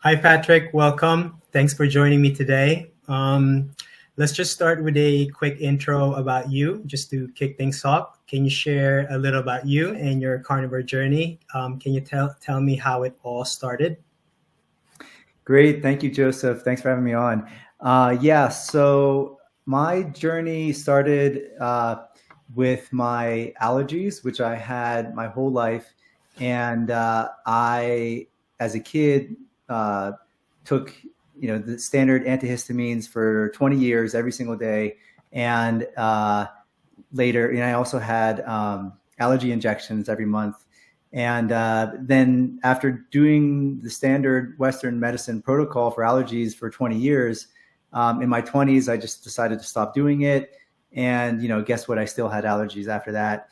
Hi, Patrick. Welcome. Thanks for joining me today. Let's just start with a quick intro about you, just to kick things off. Can you share a little about you and your carnivore journey? Can you tell me how it all started? Great. Thank you, Joseph. Thanks for having me on. So my journey started with my allergies, which I had my whole life. And as a kid, took the standard antihistamines for 20 years every single day. And later, I also had allergy injections every month. And then after doing the standard Western medicine protocol for allergies for 20 years, in my 20s, I just decided to stop doing it. And, guess what? I still had allergies after that.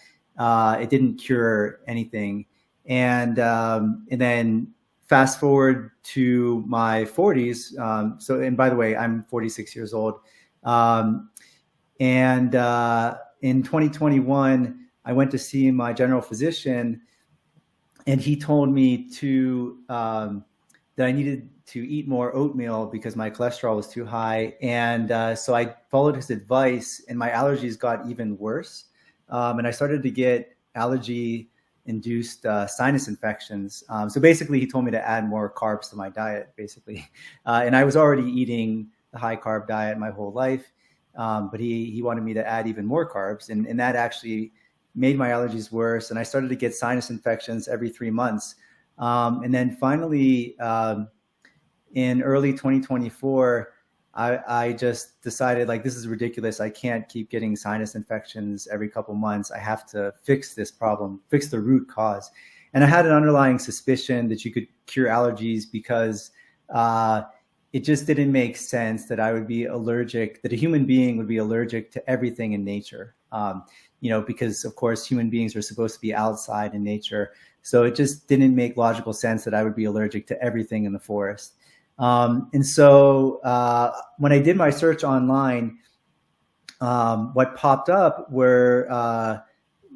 It didn't cure anything. And then fast forward to my 40s. And by the way, I'm 46 years old. In 2021, I went to see my general physician, and he told me that I needed to eat more oatmeal because my cholesterol was too high. And so I followed his advice, and my allergies got even worse. And I started to get allergy-induced sinus infections. So basically, he told me to add more carbs to my diet, basically. And I was already eating the high-carb diet my whole life, but he wanted me to add even more carbs. And that actually made my allergies worse. And I started to get sinus infections every 3 months. And then finally, in early 2024, I just decided, like, this is ridiculous. I can't keep getting sinus infections every couple months. I have to fix this problem, fix the root cause. And I had an underlying suspicion that you could cure allergies because it just didn't make sense that I would be allergic, that a human being would be allergic to everything in nature. Because of course, human beings are supposed to be outside in nature. So it just didn't make logical sense that I would be allergic to everything in the forest. And so when I did my search online, what popped up were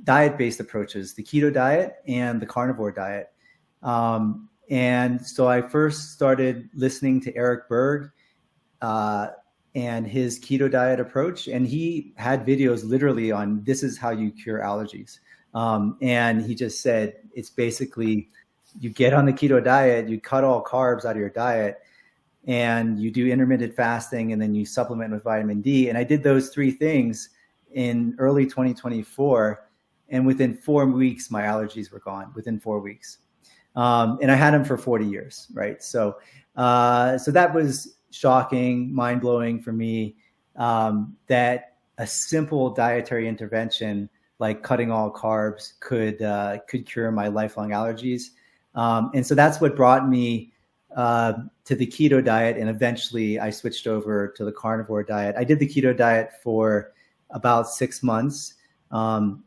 diet-based approaches, the keto diet and the carnivore diet. And so I first started listening to Eric Berg and his keto diet approach. And he had videos literally on, this is how you cure allergies. And he just said, it's basically, you get on the keto diet, you cut all carbs out of your diet, and you do intermittent fasting, and then you supplement with vitamin D. And I did those three things in early 2024. And within 4 weeks, my allergies were gone, within 4 weeks. And I had them for 40 years, right? So that was shocking, mind-blowing for me, that a simple dietary intervention like cutting all carbs could cure my lifelong allergies. And so that's what brought me to the keto diet. And eventually I switched over to the carnivore diet. I did the keto diet for about 6 months, starting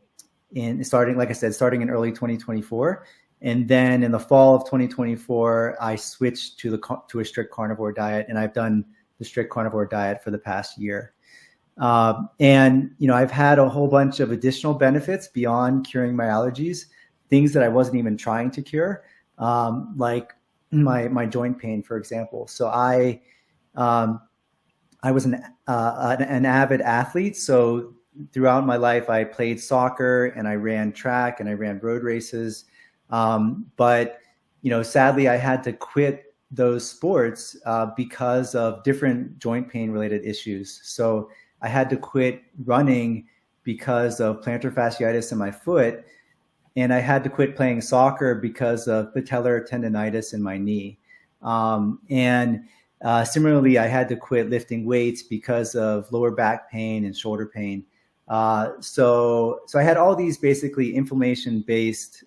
in early 2024. And then in the fall of 2024, I switched to a strict carnivore diet, and I've done the strict carnivore diet for the past year. And I've had a whole bunch of additional benefits beyond curing my allergies, things that I wasn't even trying to cure, like my joint pain, for example. So I was an avid athlete. So throughout my life, I played soccer and I ran track and I ran road races. But sadly, I had to quit those sports because of different joint pain related issues. So I had to quit running because of plantar fasciitis in my foot, and I had to quit playing soccer because of patellar tendonitis in my knee. Similarly, I had to quit lifting weights because of lower back pain and shoulder pain. So I had all these basically inflammation-based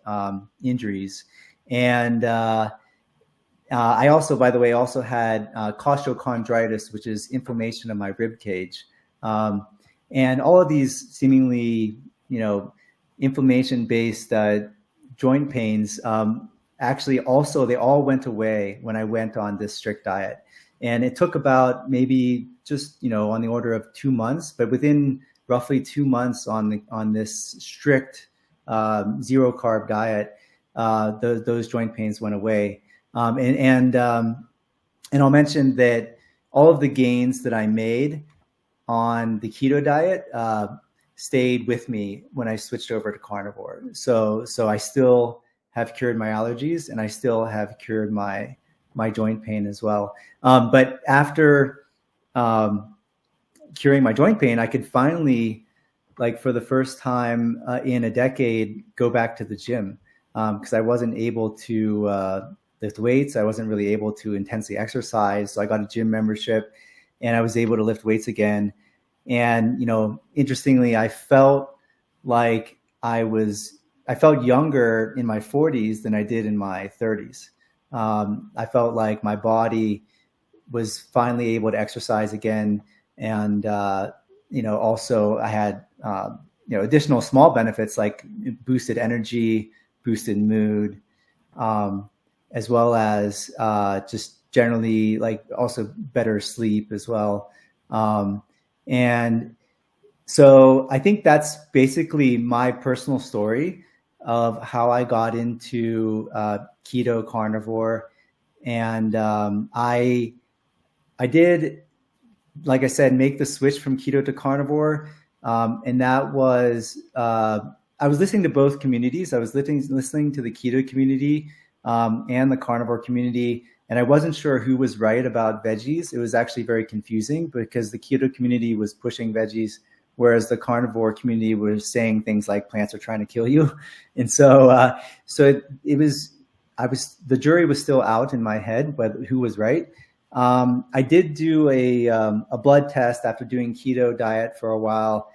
injuries. And I also, by the way, had costochondritis, which is inflammation of my rib cage. And all of these seemingly, inflammation-based joint pains, actually also, they all went away when I went on this strict diet. And it took about maybe just, on the order of 2 months, but within roughly 2 months on this strict zero carb diet, those joint pains went away. And I'll mention that all of the gains that I made on the keto diet stayed with me when I switched over to carnivore. So I still have cured my allergies, and I still have cured my joint pain as well. But after curing my joint pain, I could finally, like for the first time in a decade, go back to the gym, because I wasn't able to lift weights. I wasn't really able to intensely exercise. So I got a gym membership, and I was able to lift weights again. And, interestingly, I felt like I felt younger in my 40s than I did in my 30s. I felt like my body was finally able to exercise again. And, also I had, additional small benefits like boosted energy, boosted mood, as well as just generally like also better sleep as well. And so I think that's basically my personal story of how I got into keto carnivore. And I did, like I said, make the switch from keto to carnivore. And that was, I was listening to both communities. I was listening to the keto community and the carnivore community. And I wasn't sure who was right about veggies. It was actually very confusing because the keto community was pushing veggies, whereas the carnivore community was saying things like plants are trying to kill you. And so, the jury was still out in my head, but who was right? I did do a blood test after doing keto diet for a while.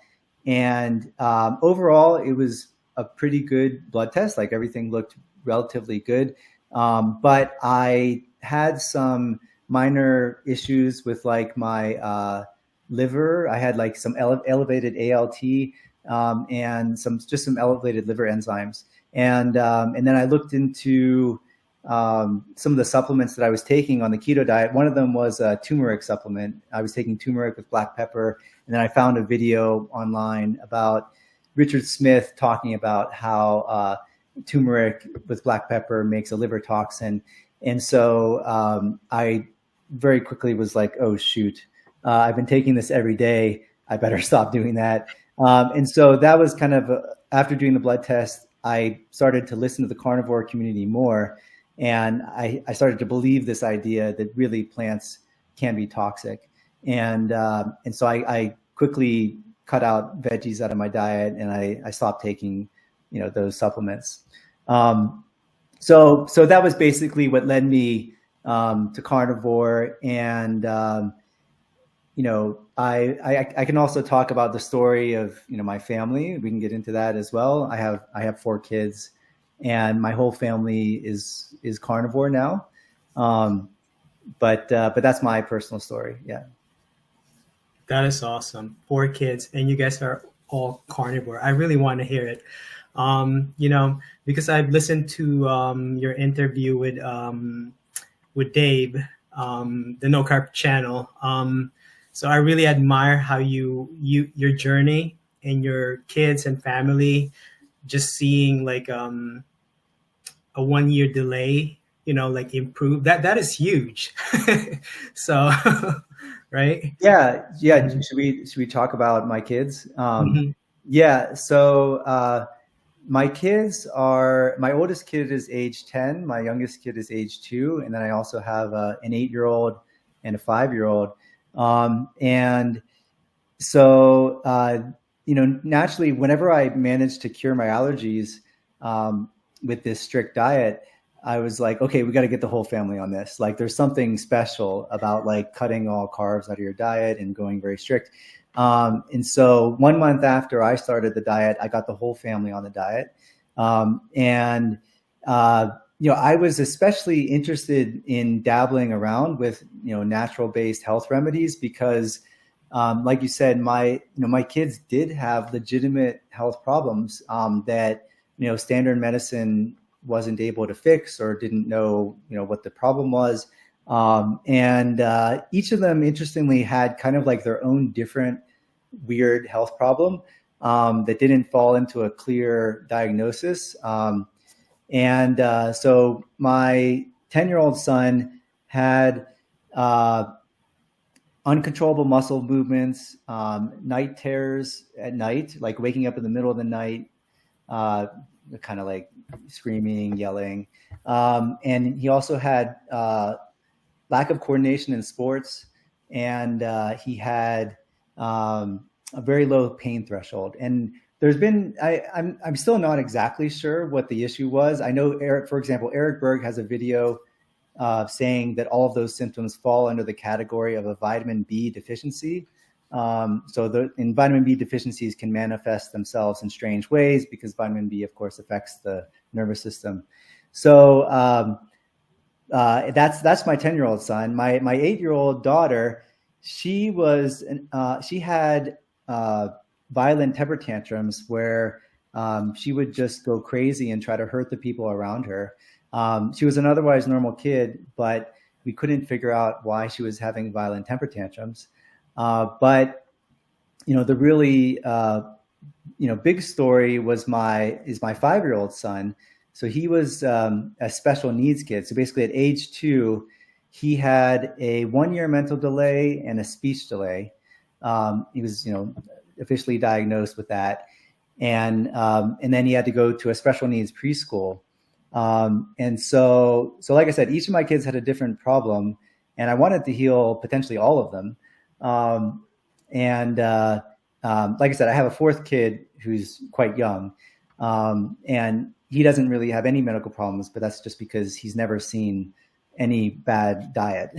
And overall, it was a pretty good blood test. Like everything looked relatively good. But I had some minor issues with like my liver. I had like some elevated ALT and some elevated liver enzymes. And then I looked into some of the supplements that I was taking on the keto diet. One of them was a turmeric supplement. I was taking turmeric with black pepper. And then I found a video online about Richard Smith talking about how turmeric with black pepper makes a liver toxin. And so I very quickly was like, oh, shoot, I've been taking this every day. I better stop doing that. And so that was kind of, after doing the blood test, I started to listen to the carnivore community more. And I started to believe this idea that really plants can be toxic. And so I quickly cut out veggies out of my diet, and I stopped taking, those supplements. So that was basically what led me to carnivore. And I can also talk about the story of my family. We can get into that as well. I have 4 kids, and my whole family is carnivore now. But that's my personal story. Yeah. That is awesome. 4 kids, and you guys are all carnivore. I really want to hear it. Because I've listened to your interview with Dave, the No Carb channel. So I really admire how your journey and your kids and family, just seeing like a 1-year delay, like improve. That is huge. So, right? Yeah. Should we talk about my kids? Mm-hmm. Yeah. So my oldest kid is age 10. My youngest kid is age 2. And then I also have an 8-year-old and a 5-year-old. And so, naturally, whenever I managed to cure my allergies with this strict diet, I was like, okay, we got to get the whole family on this. Like, there's something special about like cutting all carbs out of your diet and going very strict. And so 1 month after I started the diet, I got the whole family on the diet. I was especially interested in dabbling around with, natural based health remedies because, like you said, my kids did have legitimate health problems, that, standard medicine wasn't able to fix or didn't know, what the problem was. And each of them, interestingly, had kind of like their own different weird health problem that didn't fall into a clear diagnosis. So my 10-year-old son had uncontrollable muscle movements, night terrors at night, like waking up in the middle of the night, kind of like screaming, yelling. And he also had lack of coordination in sports, and he had a very low pain threshold. And there's been, I'm still not exactly sure what the issue was. I know Eric, for example, Eric Berg has a video saying that all of those symptoms fall under the category of a vitamin B deficiency. And vitamin B deficiencies can manifest themselves in strange ways because vitamin B, of course, affects the nervous system. So that's my 10-year-old son. My 8-year-old daughter, she had violent temper tantrums where she would just go crazy and try to hurt the people around her. She was an otherwise normal kid, but we couldn't figure out why she was having violent temper tantrums. But the really big story is my 5-year-old son. So he was a special needs kid. So basically at age 2, he had a 1-year mental delay and a speech delay. He was, officially diagnosed with that. And then he had to go to a special needs preschool. And so like I said, each of my kids had a different problem, and I wanted to heal potentially all of them. Like I said, I have a 4th kid who's quite young, and he doesn't really have any medical problems, but that's just because he's never seen any bad diet.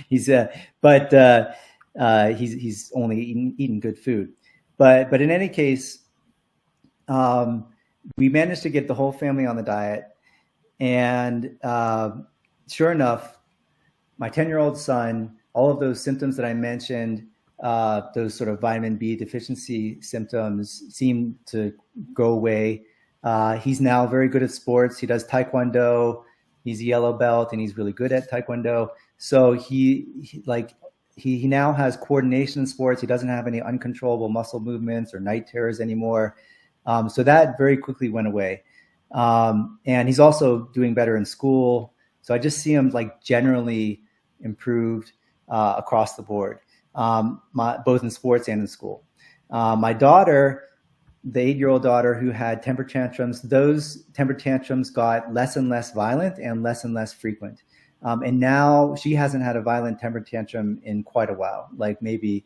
He's only eaten good food. But in any case, we managed to get the whole family on the diet, and sure enough, my 10-year-old son, all of those symptoms that I mentioned, those sort of vitamin B deficiency symptoms seem to go away. He's now very good at sports. He does Taekwondo. He's a yellow belt, and he's really good at Taekwondo. So he now has coordination in sports. He doesn't have any uncontrollable muscle movements or night terrors anymore. So that very quickly went away. And he's also doing better in school. So I just see him generally improved across the board, both in sports and in school. My daughter, the 8-year-old daughter who had temper tantrums, those temper tantrums got less and less violent and less frequent. And now she hasn't had a violent temper tantrum in quite a while, like maybe,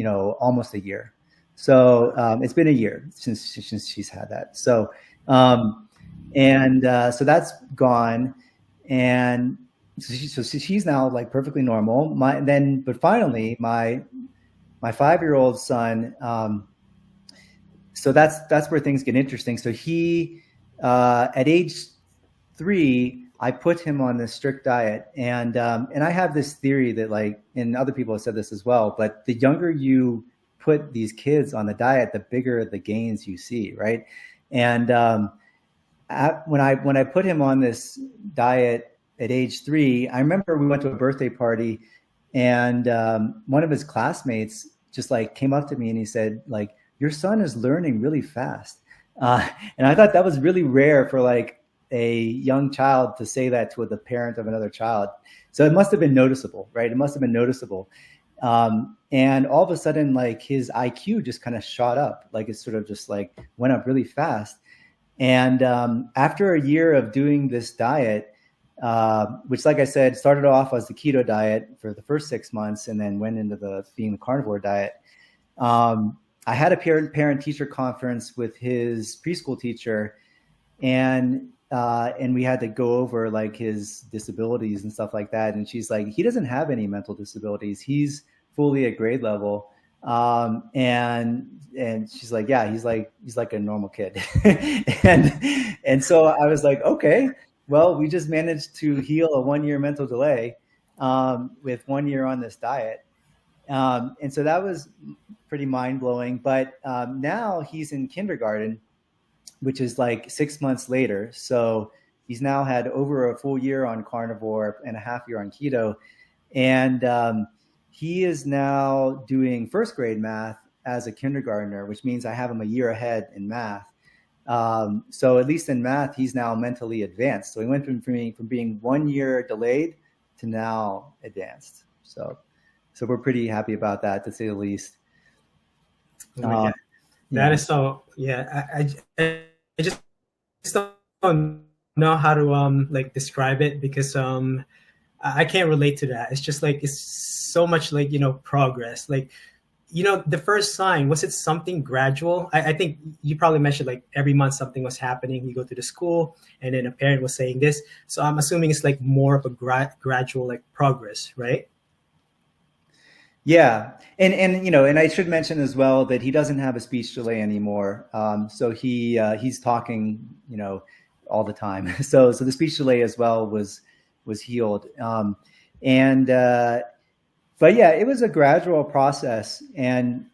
almost a year. So it's been a year since she's had that. So so that's gone, and so she's now perfectly normal. But finally, my 5-year-old son. So that's where things get interesting. So he at age 3, I put him on this strict diet, and I have this theory that and other people have said this as well, but the younger you put these kids on the diet, the bigger the gains you see, right? And when I put him on this diet at age 3, I remember we went to a birthday party, and one of his classmates just came up to me and he said, your son is learning really fast. And I thought that was really rare for a young child to say that to the parent of another child. So it must have been noticeable, right? It must have been noticeable. And all of a sudden, his IQ just kind of shot up. It sort of just went up really fast. And after a year of doing this diet, which, like I said, started off as the keto diet for the first 6 months and then went into being the carnivore diet. I had a parent-teacher conference with his preschool teacher, and we had to go over his disabilities and stuff like that. And she's like, he doesn't have any mental disabilities. He's fully at grade level. And she's like, yeah, he's like a normal kid. and so I was like, okay, well, we just managed to heal a 1-year mental delay with 1 year on this diet. And so that was pretty mind-blowing. But now he's in kindergarten, which is 6 months later. So he's now had over a full year on carnivore and a half year on keto. And he is now doing 1st grade math as a kindergartner, which means I have him a year ahead in math. So at least in math, he's now mentally advanced. So he went from being 1 year delayed to now advanced. So we're pretty happy about that, to say the least. Oh my God. That is so, yeah. I just don't know how to like describe it, because I can't relate to that. It's just like it's so much like, progress. Like, the first sign, was it something gradual? I think you probably mentioned like every month something was happening. You go to the school and then a parent was saying this. So I'm assuming it's like more of a gradual like progress, right? Yeah. And I should mention as well that he doesn't have a speech delay anymore. So he's talking, all the time. So the speech delay as well was healed. And but yeah, it was a gradual process. And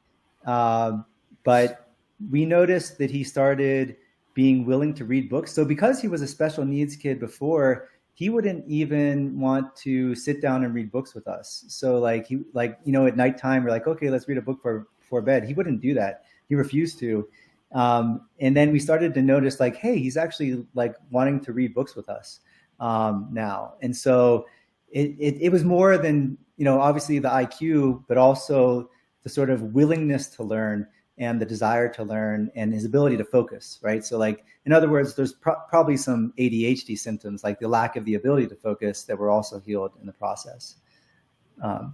but we noticed that he started being willing to read books. So because he was a special needs kid before, he wouldn't even want to sit down and read books with us. So at nighttime, we're like, okay, let's read a book before bed. He wouldn't do that. He refused to. And then we started to notice like, hey, he's actually like wanting to read books with us now. And so it was more than, obviously the IQ, but also the sort of willingness to learn and the desire to learn and his ability to focus, right? So like, in other words, there's probably some ADHD symptoms, like the lack of the ability to focus, that were also healed in the process.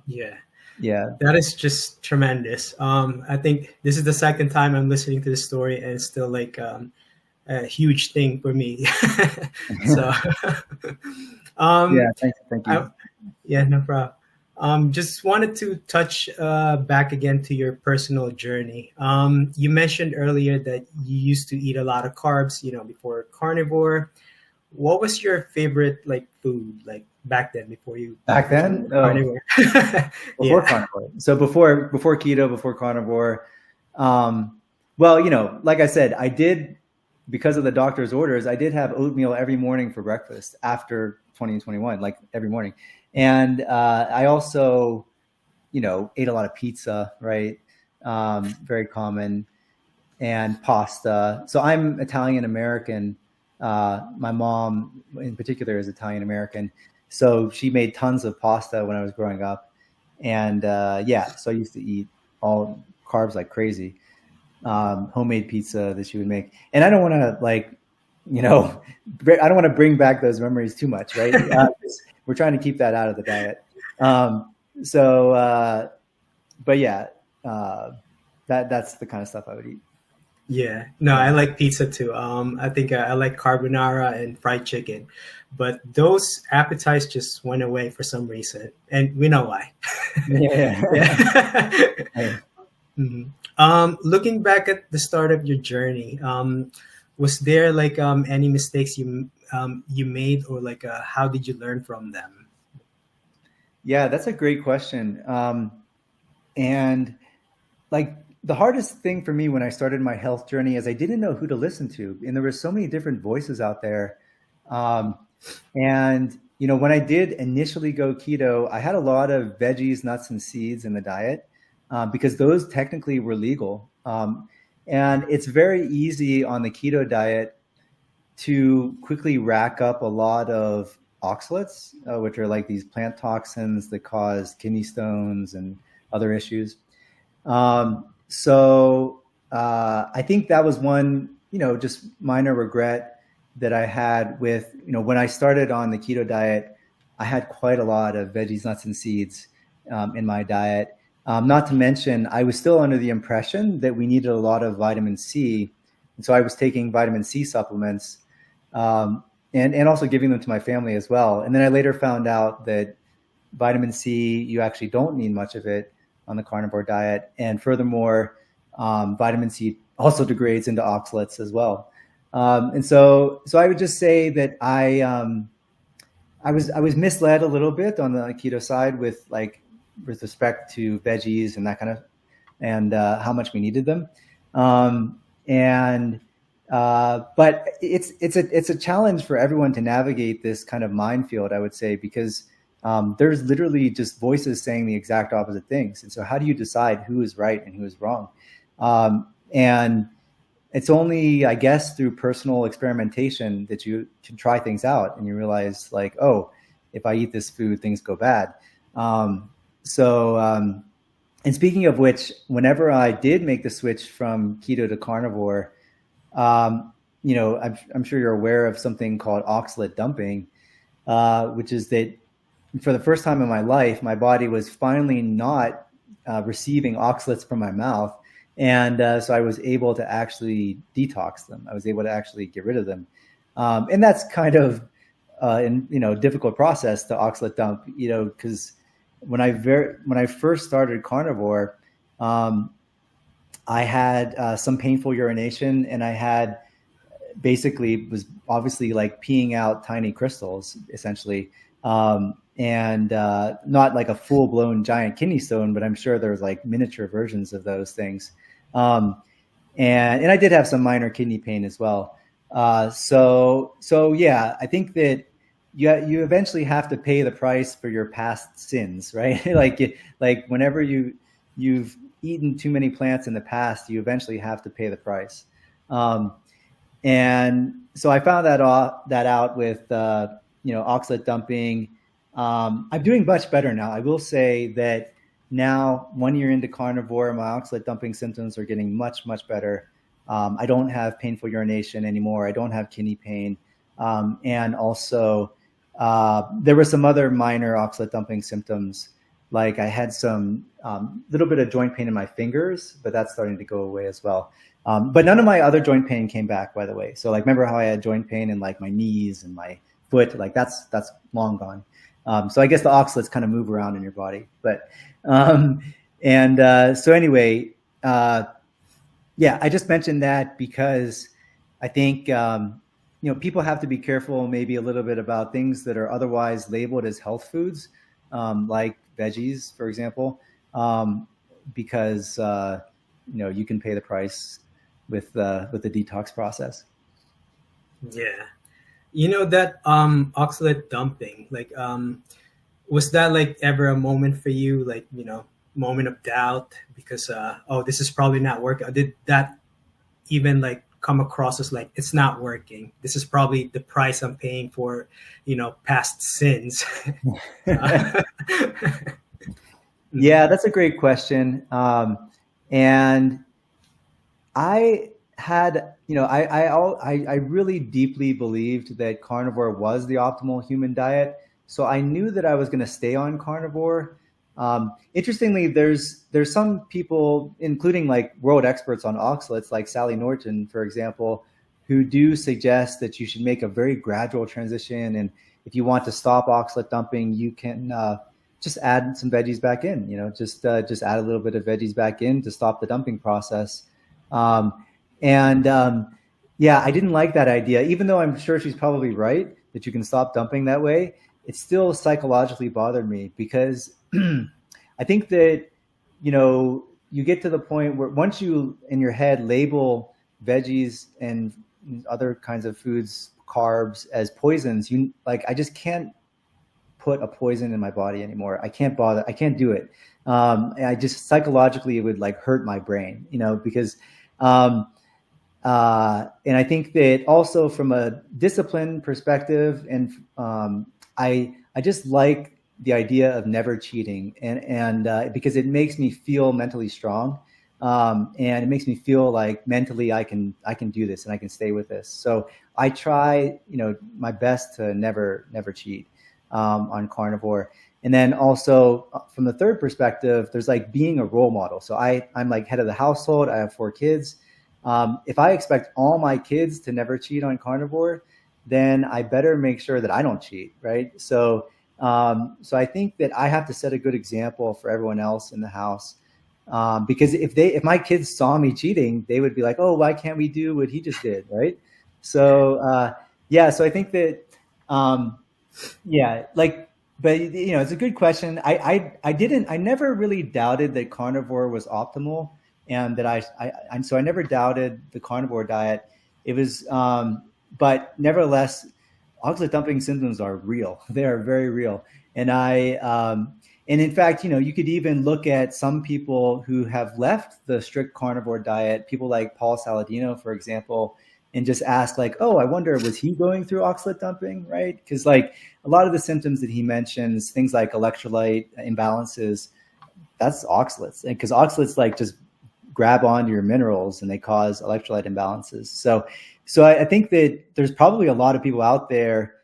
Yeah. Yeah. That is just tremendous. I think this is the second time I'm listening to this story, and it's still like a huge thing for me. So, yeah, thank you. Yeah, no problem. Just wanted to touch back again to your personal journey. You mentioned earlier that you used to eat a lot of carbs, before carnivore. What was your favorite like food like back then before you back then carnivore? Before carnivore. So before keto, before carnivore. Well, like I said, I did, because of the doctor's orders, I did have oatmeal every morning for breakfast after 2021, like every morning. And I also, ate a lot of pizza, right? Very common, and pasta. So I'm Italian American. My mom in particular is Italian American. So she made tons of pasta when I was growing up. And so I used to eat all carbs like crazy. Homemade pizza that she would make. And I don't want to I don't want to bring back those memories too much, right? We're trying to keep that out of the diet. But yeah, that's the kind of stuff I would eat. Yeah, no, I like pizza too. I think I like carbonara and fried chicken, but those appetites just went away for some reason, and we know why. Yeah. Yeah. Mm-hmm. Looking back at the start of your journey, was there like any mistakes you made, or like how did you learn from them? Yeah, that's a great question. And like the hardest thing for me when I started my health journey is I didn't know who to listen to, and there were so many different voices out there. And when I did initially go keto, I had a lot of veggies, nuts, and seeds in the diet because those technically were legal. And it's very easy on the keto diet to quickly rack up a lot of oxalates, which are like these plant toxins that cause kidney stones and other issues. So I think that was one, just minor regret that I had with, when I started on the keto diet, I had quite a lot of veggies, nuts, and seeds in my diet. Not to mention, I was still under the impression that we needed a lot of vitamin C. And so I was taking vitamin C supplements and also giving them to my family as well. And then I later found out that vitamin C, you actually don't need much of it on the carnivore diet. And furthermore, vitamin C also degrades into oxalates as well. And so I would just say that I was misled a little bit on the keto side with respect to veggies and that kind of, and how much we needed them. But it's a challenge for everyone to navigate this kind of minefield, I would say, because there's literally just voices saying the exact opposite things. And so how do you decide who is right and who is wrong? And it's only, I guess, through personal experimentation that you can try things out and you realize if I eat this food, things go bad. So and speaking of which, whenever I did make the switch from keto to carnivore, I'm sure you're aware of something called oxalate dumping, which is that for the first time in my life, my body was finally not receiving oxalates from my mouth. And so I was able to actually detox them. I was able to actually get rid of them. And that's kind of a difficult process to oxalate dump, because when I first started carnivore, I had some painful urination, and I had basically was obviously like peeing out tiny crystals, essentially, and not like a full blown giant kidney stone, but I'm sure there's like miniature versions of those things. And I did have some minor kidney pain as well. So yeah, I think that you eventually have to pay the price for your past sins, right? like whenever you've eaten too many plants in the past, you eventually have to pay the price. And so I found that out with oxalate dumping. I'm doing much better now. I will say that now, 1 year into carnivore, my oxalate dumping symptoms are getting much, much better. I don't have painful urination anymore. I don't have kidney pain. And also, there were some other minor oxalate dumping symptoms. Like I had some little bit of joint pain in my fingers, but that's starting to go away as well. But none of my other joint pain came back, by the way. So like, remember how I had joint pain in like my knees and my foot? Like that's long gone. So I guess the oxalates kind of move around in your body. But so anyway, yeah, I just mentioned that because I think people have to be careful maybe a little bit about things that are otherwise labeled as health foods, like veggies, for example, because you can pay the price with the detox process. Yeah. That oxalate dumping, like was that like ever a moment for you, like, moment of doubt because this is probably not working? Or did that even like come across as like, it's not working, this is probably the price I'm paying for past sins? Yeah, that's a great question. And I had, I really deeply believed that carnivore was the optimal human diet. So I knew that I was going to stay on carnivore. Interestingly, there's some people, including like world experts on oxalates, like Sally Norton, for example, who do suggest that you should make a very gradual transition. And if you want to stop oxalate dumping, you can just add some veggies back in, just add a little bit of veggies back in to stop the dumping process. Yeah, I didn't like that idea, even though I'm sure she's probably right that you can stop dumping that way. It still psychologically bothered me because I think that, you get to the point where once you in your head label veggies and other kinds of foods, carbs, as poisons, I just can't put a poison in my body anymore. I can't bother. I can't do it. And I just psychologically, it would like hurt my brain, because and I think that also from a discipline perspective, and I just like the idea of never cheating, and because it makes me feel mentally strong, and it makes me feel like mentally I can do this and I can stay with this. So I try, my best to never cheat on carnivore. And then also from the third perspective, there's like being a role model. So I'm like head of the household. I have 4 kids. If I expect all my kids to never cheat on carnivore, then I better make sure that I don't cheat, right? So I think that I have to set a good example for everyone else in the house, because if my kids saw me cheating, they would be like, "Oh, why can't we do what he just did?" Right? So yeah, so I think that yeah, like, but it's a good question. I never really doubted that carnivore was optimal, and that so I never doubted the carnivore diet. It was, but nevertheless, oxalate dumping symptoms are real. They are very real. And and in fact, you could even look at some people who have left the strict carnivore diet, people like Paul Saladino, for example, and just ask like, oh, I wonder, was he going through oxalate dumping, right? Because like a lot of the symptoms that he mentions, things like electrolyte imbalances, that's oxalates, because oxalates like just grab onto your minerals and they cause electrolyte imbalances. So I think that there's probably a lot of people out there,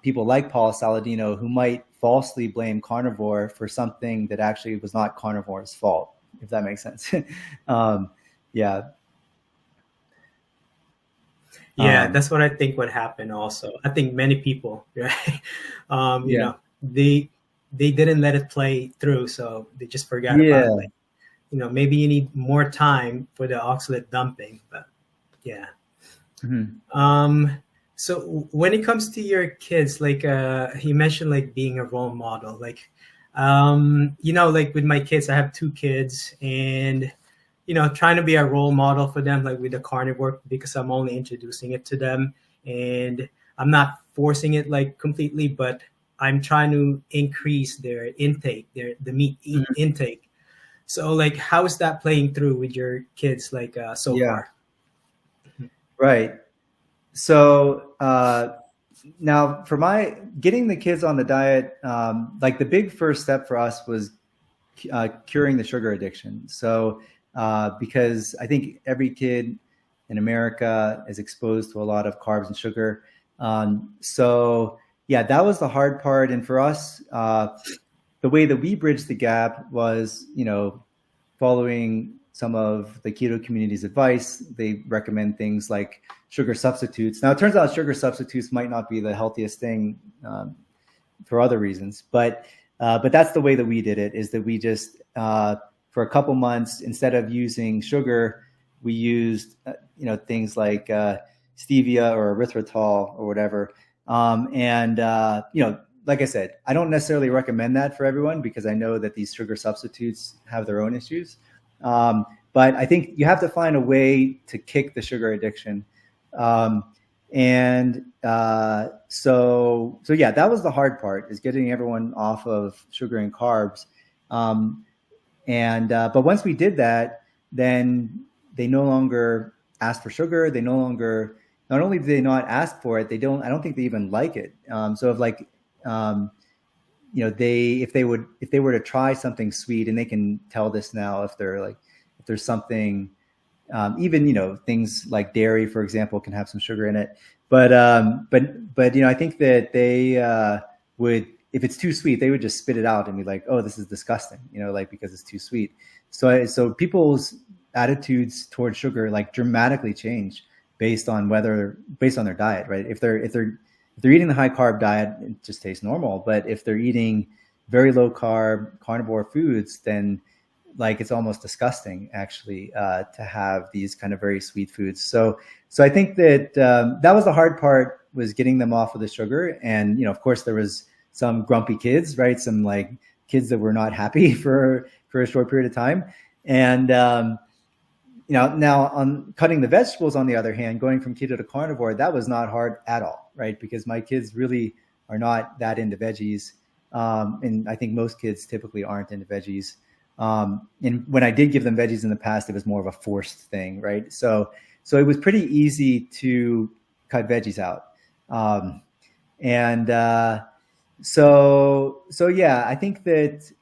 people like Paul Saladino, who might falsely blame Carnivore for something that actually was not Carnivore's fault, if that makes sense. Yeah. Yeah, that's what I think would happen also. I think many people, right? You Yeah. know, they didn't let it play through, so they just forgot about it. Yeah. Like, maybe you need more time for the oxalate dumping, but yeah. Mhm. So when it comes to your kids, like you mentioned, like being a role model, like like with my kids, I have two kids, and trying to be a role model for them, like with the carnivore, because I'm only introducing it to them, and I'm not forcing it like completely, but I'm trying to increase their intake, the meat Mhm. intake. So like, how is that playing through with your kids, like so Yeah. far? Right. So now for my getting the kids on the diet, like the big first step for us was curing the sugar addiction. So because I think every kid in America is exposed to a lot of carbs and sugar. So yeah, that was the hard part. And for us, the way that we bridged the gap was, following some of the keto community's advice. They recommend things like sugar substitutes. Now, it turns out sugar substitutes might not be the healthiest thing for other reasons, but that's the way that we did it. Is that we just for a couple months, instead of using sugar, we used things like stevia or erythritol or whatever. And like I said, I don't necessarily recommend that for everyone because I know that these sugar substitutes have their own issues. But I think you have to find a way to kick the sugar addiction. And so yeah, that was the hard part, is getting everyone off of sugar and carbs. But once we did that, then they no longer ask for sugar. They no longer, not only do they not ask for it, I don't think they even like it. So if like, if they were to try something sweet, and they can tell this now, if there's something, even, things like dairy, for example, can have some sugar in it. But I think that they would, if it's too sweet, they would just spit it out and be like, oh, this is disgusting, like because it's too sweet. So people's attitudes towards sugar like dramatically change based on their diet, right? If they're eating the high carb diet, it just tastes normal. But if they're eating very low carb carnivore foods, then like it's almost disgusting actually to have these kind of very sweet foods. So I think that that was the hard part, was getting them off of the sugar. And of course there was some grumpy kids, right? Some like kids that were not happy for a short period of time. And now on cutting the vegetables, on the other hand, going from keto to carnivore, that was not hard at all, right? Because my kids really are not that into veggies. And I think most kids typically aren't into veggies. And when I did give them veggies in the past, it was more of a forced thing, right? So it was pretty easy to cut veggies out. So yeah, I think that,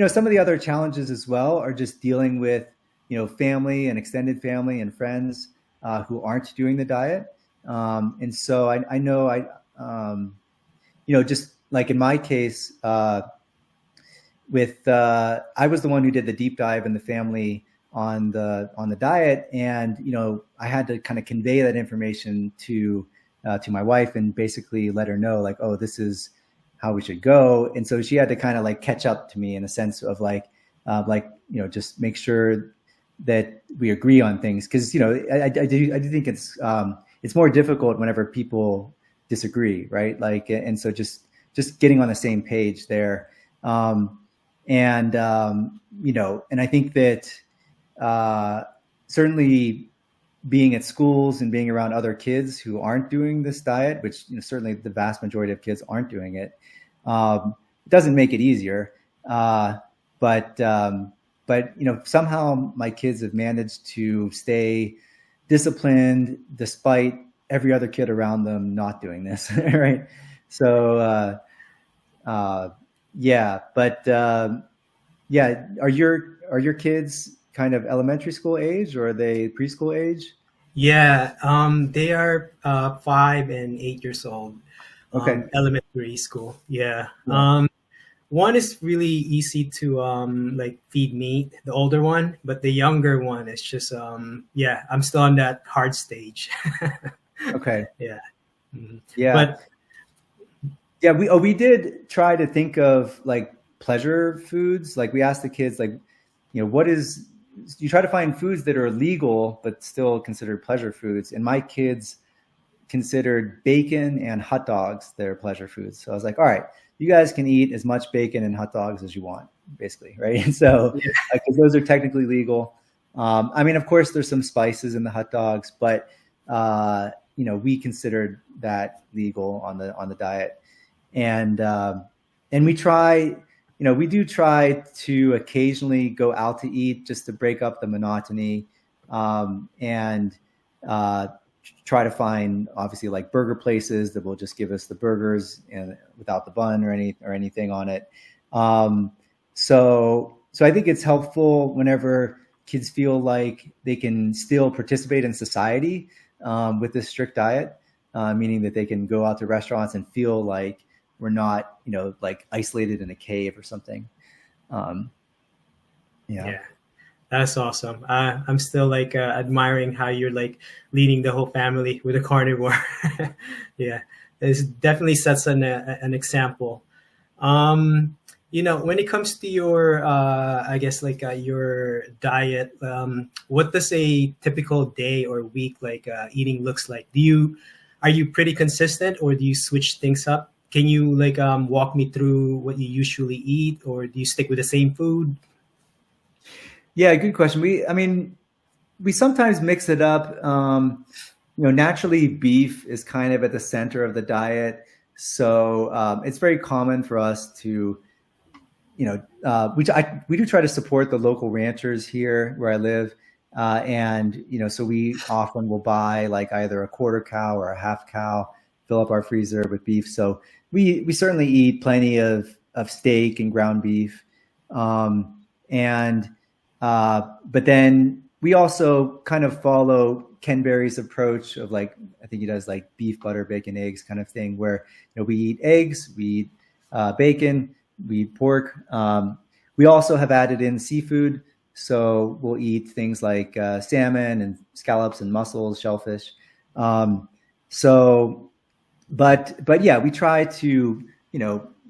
some of the other challenges as well are just dealing with, family and extended family and friends who aren't doing the diet. And so I know just like in my case, I was the one who did the deep dive in the family on the diet, and I had to kind of convey that information to my wife and basically let her know like, oh, this is how we should go. And so she had to kind of like catch up to me in a sense of just make sure that we agree on things, because I do think it's more difficult whenever people disagree, right? Like, and so just getting on the same page there. And I think that certainly being at schools and being around other kids who aren't doing this diet, which certainly the vast majority of kids aren't doing it, doesn't make it easier. But somehow my kids have managed to stay disciplined despite every other kid around them not doing this, right? So yeah, but yeah, are your kids kind of elementary school age, or are they preschool age? Yeah, they are 5 and 8 years old. Okay. Elementary school. Yeah. Yeah. One is really easy to like feed me, the older one, but the younger one is just yeah, I'm still on that hard stage. Okay. Yeah. Mhm. Yeah. But Yeah, we did try to think of like pleasure foods. Like we asked the kids, like, what is, you try to find foods that are legal but still considered pleasure foods. And my kids considered bacon and hot dogs their pleasure foods. So I was like, all right, you guys can eat as much bacon and hot dogs as you want, basically, right? And so, yeah, because those are technically legal. I mean, of course, there's some spices in the hot dogs, but we considered that legal on the diet. And we try, we do try to occasionally go out to eat just to break up the monotony, and try to find obviously like burger places that will just give us the burgers and without the bun or anything on it. So I think it's helpful whenever kids feel like they can still participate in society with this strict diet, meaning that they can go out to restaurants and feel like we're not, like isolated in a cave or something. Yeah. yeah. That's awesome. I'm still like admiring how you're like leading the whole family with a carnivore. Yeah, it definitely sets an example. When it comes to your, I guess like your diet, what does a typical day or week like eating looks like? Are you pretty consistent, or do you switch things up? Can you like walk me through what you usually eat, or do you stick with the same food? Yeah, good question. We sometimes mix it up. Naturally beef is kind of at the center of the diet. So it's very common for us to, we do try to support the local ranchers here where I live. And so we often will buy like either a quarter cow or a half cow, fill up our freezer with beef. So we certainly eat plenty of steak and ground beef. But then we also kind of follow Ken Berry's approach of like, I think he does like beef, butter, bacon, eggs kind of thing, where we eat eggs, we eat bacon, we eat pork. We also have added in seafood, so we'll eat things like salmon and scallops and mussels, shellfish. But yeah, we try to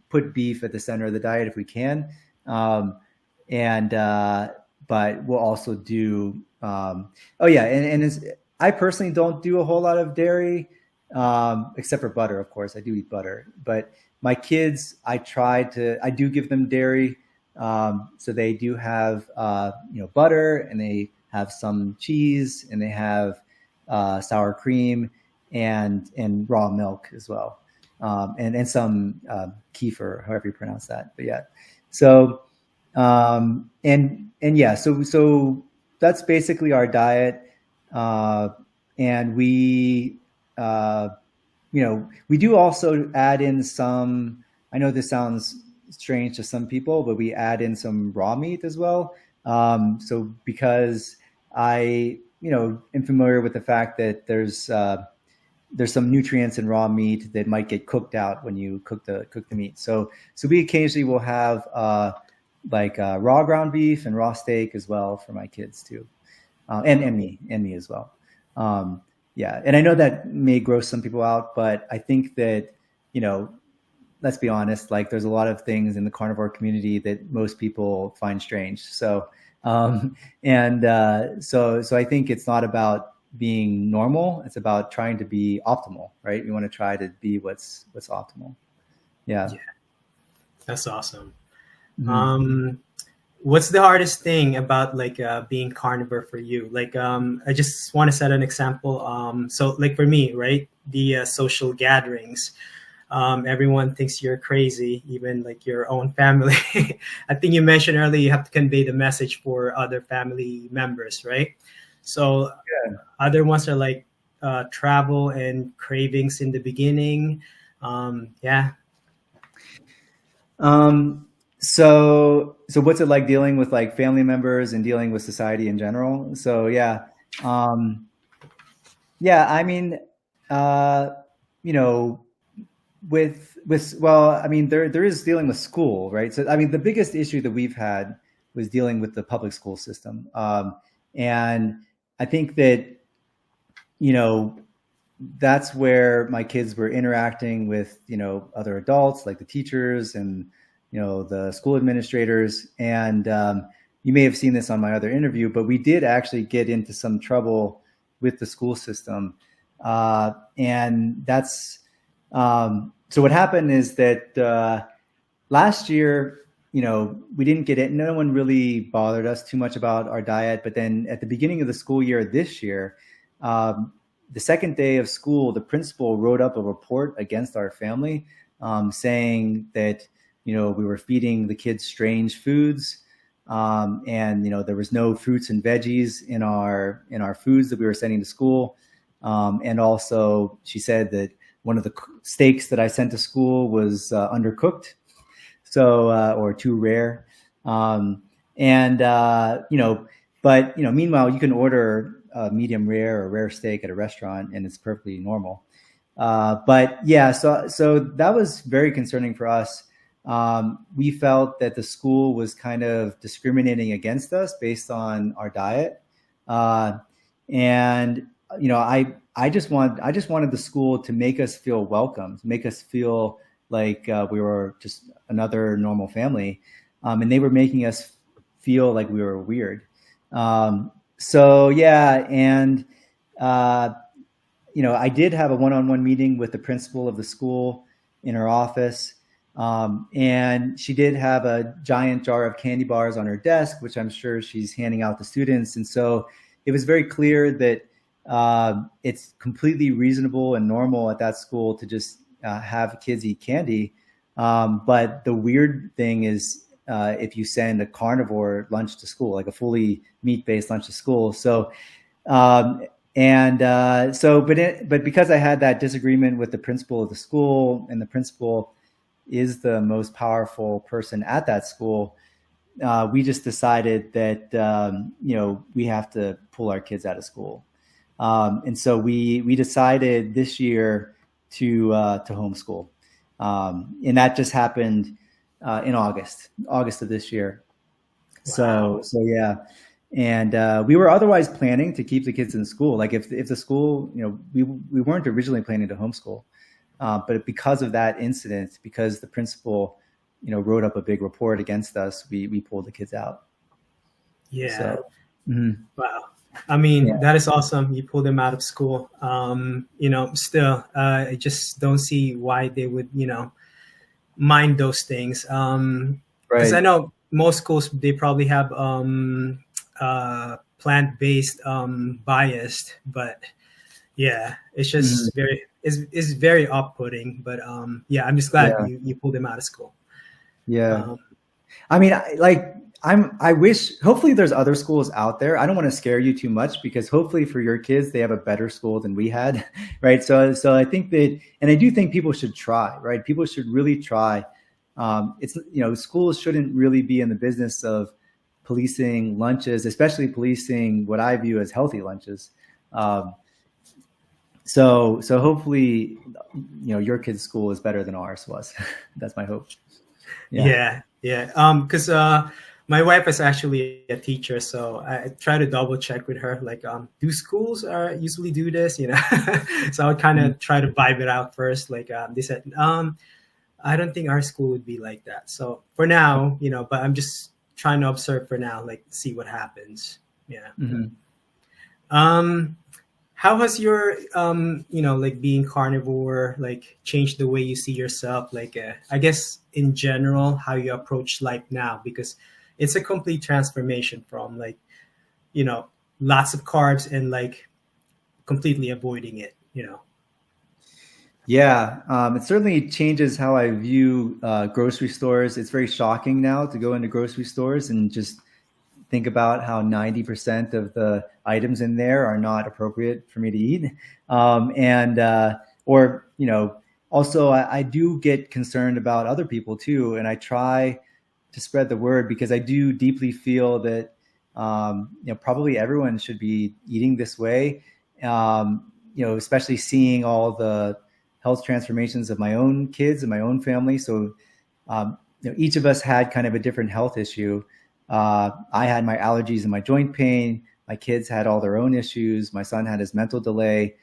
put beef at the center of the diet if we can, but we'll also do, I personally don't do a whole lot of dairy, except for butter, of course. I do eat butter, but my kids, I do give them dairy. So they do have, butter, and they have some cheese, and they have sour cream and raw milk as well. And some kefir, however you pronounce that. But yeah, so so that's basically our diet. And we do also add in some, I know this sounds strange to some people, but we add in some raw meat as well. So because I, am familiar with the fact that there's some nutrients in raw meat that might get cooked out when you cook the meat. So we occasionally will have raw ground beef and raw steak as well for my kids too, and me as well. Yeah, and I know that may gross some people out, but I think that let's be honest, like there's a lot of things in the carnivore community that most people find strange. So so I think it's not about being normal, it's about trying to be optimal, right? We want to try to be what's optimal. Yeah. That's awesome. Mm-hmm. What's the hardest thing about like being carnivore for you? Like I just want to set an example. So like for me, right, the social gatherings, everyone thinks you're crazy, even like your own family. I think you mentioned earlier you have to convey the message for other family members, right? So other ones are like travel and cravings in the beginning. Yeah. So what's it like dealing with like family members and dealing with society in general? So um, yeah, I mean, uh, you know, well, I mean, there is dealing with school, right? So I mean, the biggest issue that we've had was dealing with the public school system, and I think that you know that's where my kids were interacting with other adults like the teachers and the school administrators. And you may have seen this on my other interview, but we did actually get into some trouble with the school system, and that's so what happened is that last year, we didn't get it. No one really bothered us too much about our diet. But then at the beginning of the school year this year, the second day of school, the principal wrote up a report against our family, saying that we were feeding the kids strange foods, and there was no fruits and veggies in our foods that we were sending to school, and also she said that one of the steaks that I sent to school was undercooked, so or too rare, and but meanwhile, you can order medium rare or rare steak at a restaurant, and it's perfectly normal. But yeah, so that was very concerning for us. We felt that the school was kind of discriminating against us based on our diet, and I just wanted the school to make us feel welcome, to make us feel like we were just another normal family, and they were making us feel like we were weird. So yeah, and I did have a one-on-one meeting with the principal of the school in her office, and she did have a giant jar of candy bars on her desk, which I'm sure she's handing out to students. And so it was very clear that it's completely reasonable and normal at that school to just have kids eat candy. But the weird thing is if you send a carnivore lunch to school, like a fully meat-based lunch to school. So, but because I had that disagreement with the principal of the school, and the principal is the most powerful person at that school, we just decided that we have to pull our kids out of school, and so we decided this year to homeschool, and that just happened in August of this year. Wow. So yeah. And we were otherwise planning to keep the kids in school. Like if the school, we weren't originally planning to homeschool, but because of that incident, because the principal, wrote up a big report against us, we pulled the kids out. Yeah. So, wow. I mean, that is awesome. You pulled them out of school. Still, I just don't see why they would, mind those things. Because I know most schools, they probably have plant-based biased, but yeah, it's just it's very off-putting. But yeah, I'm just glad you pulled them out of school. Yeah. I mean, I wish, hopefully there's other schools out there. I don't want to scare you too much, because hopefully for your kids, they have a better school than we had. Right. So I think that, and I do think people should try, right? People should really try. It's, schools shouldn't really be in the business of policing lunches, especially policing what I view as healthy lunches. So hopefully, your kid's school is better than ours was. That's my hope. Yeah. Because my wife is actually a teacher, so I try to double check with her, like, do schools usually do this, So I would kind of try to vibe it out first. Like, they said, I don't think our school would be like that. So for now, but I'm just trying to observe for now, like, see what happens. Yeah. How has your, like, being carnivore, like, changed the way you see yourself? Like, I guess in general, how you approach life now, because it's a complete transformation from, like, lots of carbs and, like, completely avoiding it, Yeah, it certainly changes how I view grocery stores. It's very shocking now to go into grocery stores and just think about how 90% of the items in there are not appropriate for me to eat. Or, you know, also I do get concerned about other people too. And I try to spread the word because I do deeply feel that, you know, probably everyone should be eating this way. You know, especially seeing all the health transformations of my own kids and my own family. So, you know, each of us had kind of a different health issue. I had my allergies and my joint pain. My kids had all their own issues. My son had his mental delay.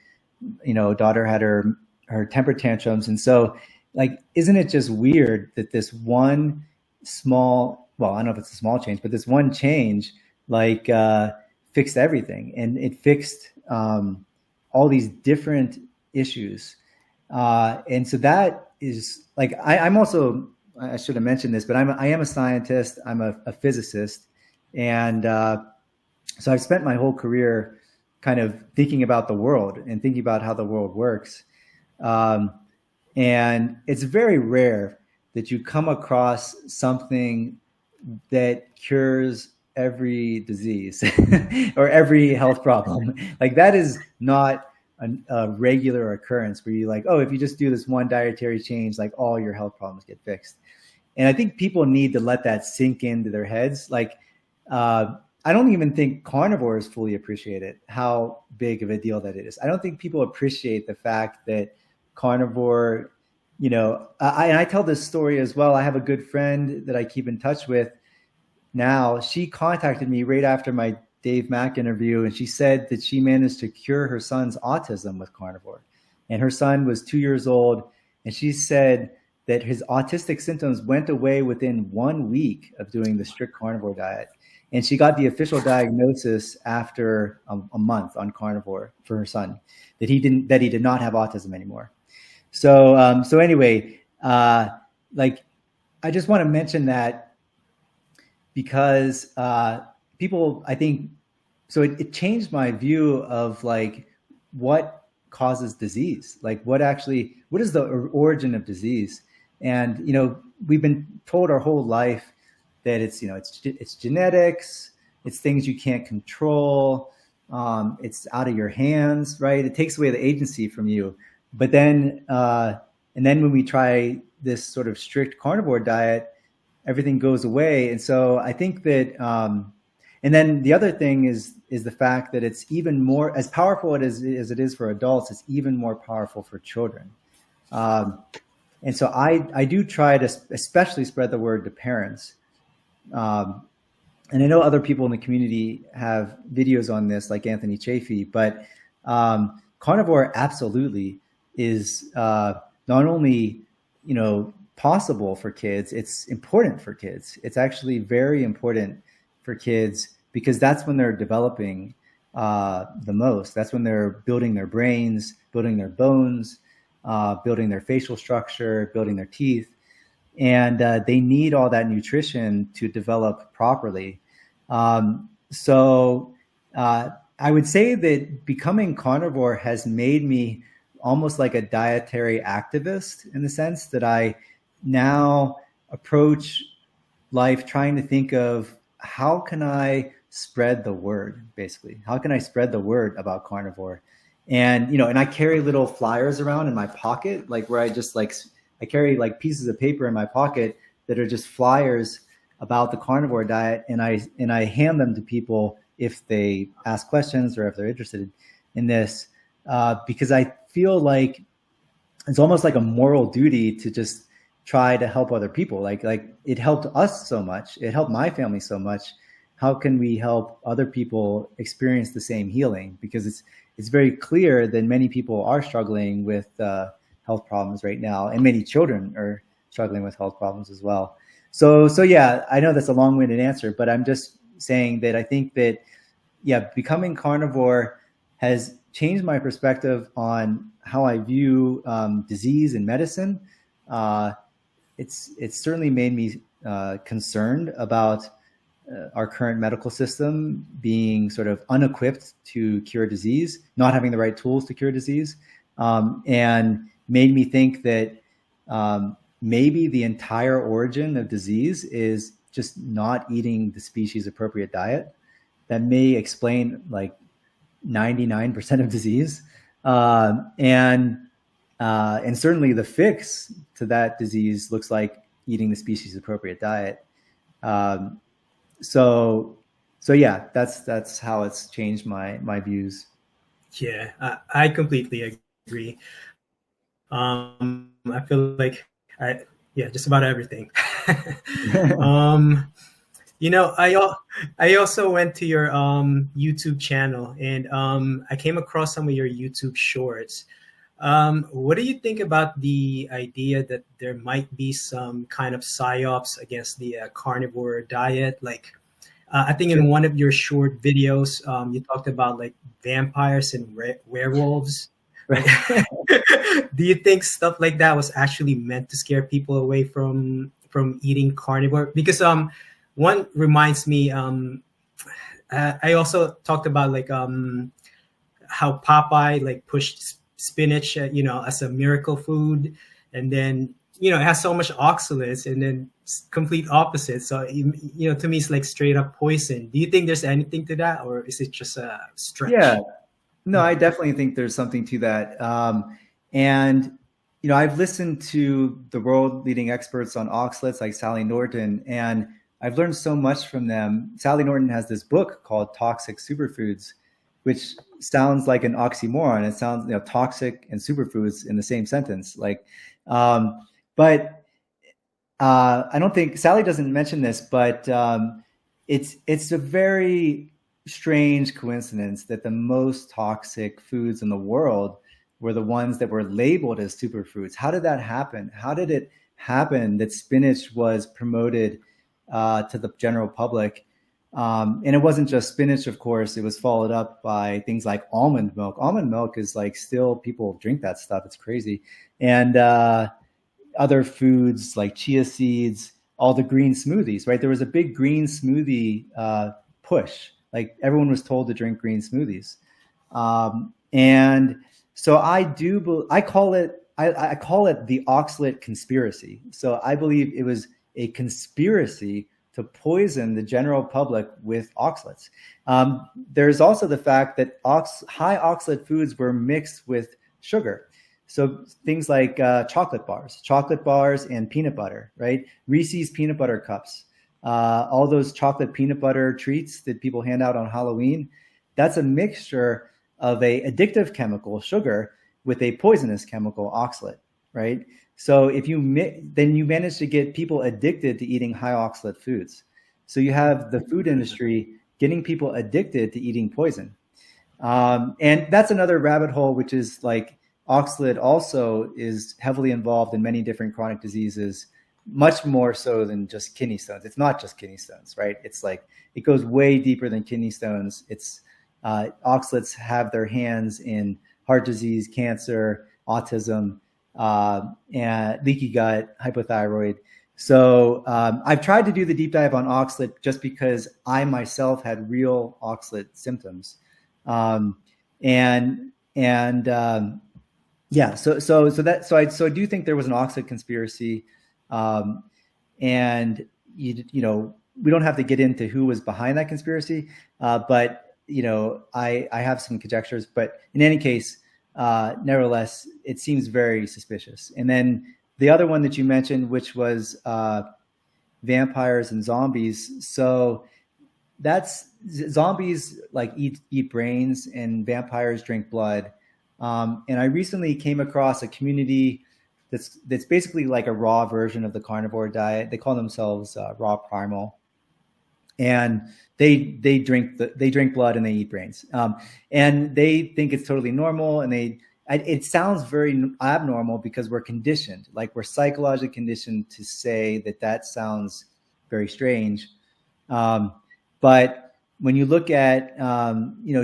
You know, daughter had her temper tantrums. And so, like, isn't it just weird that this one small, well, I don't know if it's a small change, but this one change, like, fixed everything, and it fixed all these different issues. And so that is like, I'm also, I should have mentioned this, but I am a scientist. I'm a physicist. And so I've spent my whole career kind of thinking about the world and thinking about how the world works. And it's very rare that you come across something that cures every disease or every health problem. Like, that is not a regular occurrence where you're like, oh, if you just do this one dietary change, like all your health problems get fixed. And I think people need to let that sink into their heads. Like, I don't even think carnivores fully appreciate it, how big of a deal that it is. I don't think people appreciate the fact that carnivore, you know, and I tell this story as well. I have a good friend that I keep in touch with now. She contacted me right after my Dave Mack interview, and she said that she managed to cure her son's autism with carnivore. And her son was 2 years old, and she said that his autistic symptoms went away within 1 week of doing the strict carnivore diet. And she got the official diagnosis after a month on carnivore for her son, that he did not have autism anymore. So anyway, like, I just want to mention that because people, I think, so it changed my view of like what causes disease, like what is the origin of disease. And, you know, we've been told our whole life that it's, you know, it's genetics, it's things you can't control, it's out of your hands, right? It takes away the agency from you. But then, and then when we try this sort of strict carnivore diet, everything goes away. And so I think that, and then the other thing is the fact that it's even more, as powerful as it is for adults, it's even more powerful for children. And so I do try to especially spread the word to parents. And I know other people in the community have videos on this, like Anthony Chafee, but carnivore absolutely is not only, you know, possible for kids, it's important for kids. It's actually very important for kids because that's when they're developing the most. That's when they're building their brains, building their bones, building their facial structure, building their teeth. And they need all that nutrition to develop properly. So I would say that becoming carnivore has made me almost like a dietary activist, in the sense that I now approach life trying to think of how can I spread the word, basically. How can I spread the word about carnivore? And, you know, and I carry little flyers around in my pocket, like where I carry like pieces of paper in my pocket that are just flyers about the carnivore diet. And I hand them to people if they ask questions or if they're interested in this, because I feel like it's almost like a moral duty to just try to help other people. Like it helped us so much. It helped my family so much. How can we help other people experience the same healing? Because it's very clear that many people are struggling with health problems right now, and many children are struggling with health problems as well. So yeah, I know that's a long-winded answer, but I'm just saying that I think that, yeah, becoming carnivore has changed my perspective on how I view disease and medicine. It's certainly made me concerned about our current medical system being sort of unequipped to cure disease, not having the right tools to cure disease, and made me think that maybe the entire origin of disease is just not eating the species appropriate diet that may explain like 99% of disease. And certainly the fix to that disease looks like eating the species appropriate diet. So yeah, that's how it's changed my views. Yeah, I completely agree. I feel like yeah, just about everything. um, I also went to your YouTube channel, and I came across some of your YouTube shorts. What do you think about the idea that there might be some kind of psyops against the carnivore diet? Like, I think in one of your short videos, you talked about like vampires and werewolves. Right. Do you think stuff like that was actually meant to scare people away from eating carnivore? Because one reminds me, I also talked about like how Popeye like pushed spinach, as a miracle food, and then it has so much oxalates, and then complete opposite. So to me, it's like straight up poison. Do you think there's anything to that, or is it just a stretch? Yeah, no, I definitely think there's something to that. And I've listened to the world leading experts on oxalates like Sally Norton, and I've learned so much from them. Sally Norton has this book called Toxic Superfoods, which sounds like an oxymoron. It sounds, toxic and superfoods in the same sentence. Like, but I don't think Sally doesn't mention this, but it's a very strange coincidence that the most toxic foods in the world were the ones that were labeled as superfoods. How did that happen? How did it happen that spinach was promoted to the general public? And it wasn't just spinach, of course. It was followed up by things like almond milk. Almond milk is like, still people drink that stuff. It's crazy. And other foods like chia seeds, all the green smoothies, right? There was a big green smoothie push. Like, everyone was told to drink green smoothies. And so I call it the oxalate conspiracy. So I believe it was a conspiracy to poison the general public with oxalates. There's also the fact that high oxalate foods were mixed with sugar. So things like chocolate bars and peanut butter, right? Reese's peanut butter cups, all those chocolate peanut butter treats that people hand out on Halloween. That's a mixture of a addictive chemical, sugar, with a poisonous chemical, oxalate, right? So if then you manage to get people addicted to eating high oxalate foods. So you have the food industry getting people addicted to eating poison. And that's another rabbit hole, which is like, oxalate also is heavily involved in many different chronic diseases, much more so than just kidney stones. It's not just kidney stones, right? It's like, it goes way deeper than kidney stones. It's oxalates have their hands in heart disease, cancer, autism, and leaky gut, hypothyroid. So I've tried to do the deep dive on oxalate just because I myself had real oxalate symptoms. Yeah, so I do think there was an oxalate conspiracy, and we don't have to get into who was behind that conspiracy, but I have some conjectures. But in any case, nevertheless, it seems very suspicious. And then the other one that you mentioned, which was vampires and zombies. So that's, zombies like eat brains, and vampires drink blood. And I recently came across a community that's basically like a raw version of the carnivore diet. They call themselves Raw Primal, and they drink blood and they eat brains. And they think it's totally normal. And it sounds very abnormal because we're conditioned, like we're psychologically conditioned to say that sounds very strange. But when you look at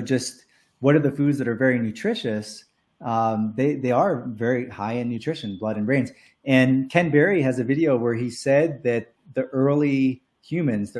just what are the foods that are very nutritious, they are very high in nutrition, blood and brains. And Ken Berry has a video where he said that the earliest humans,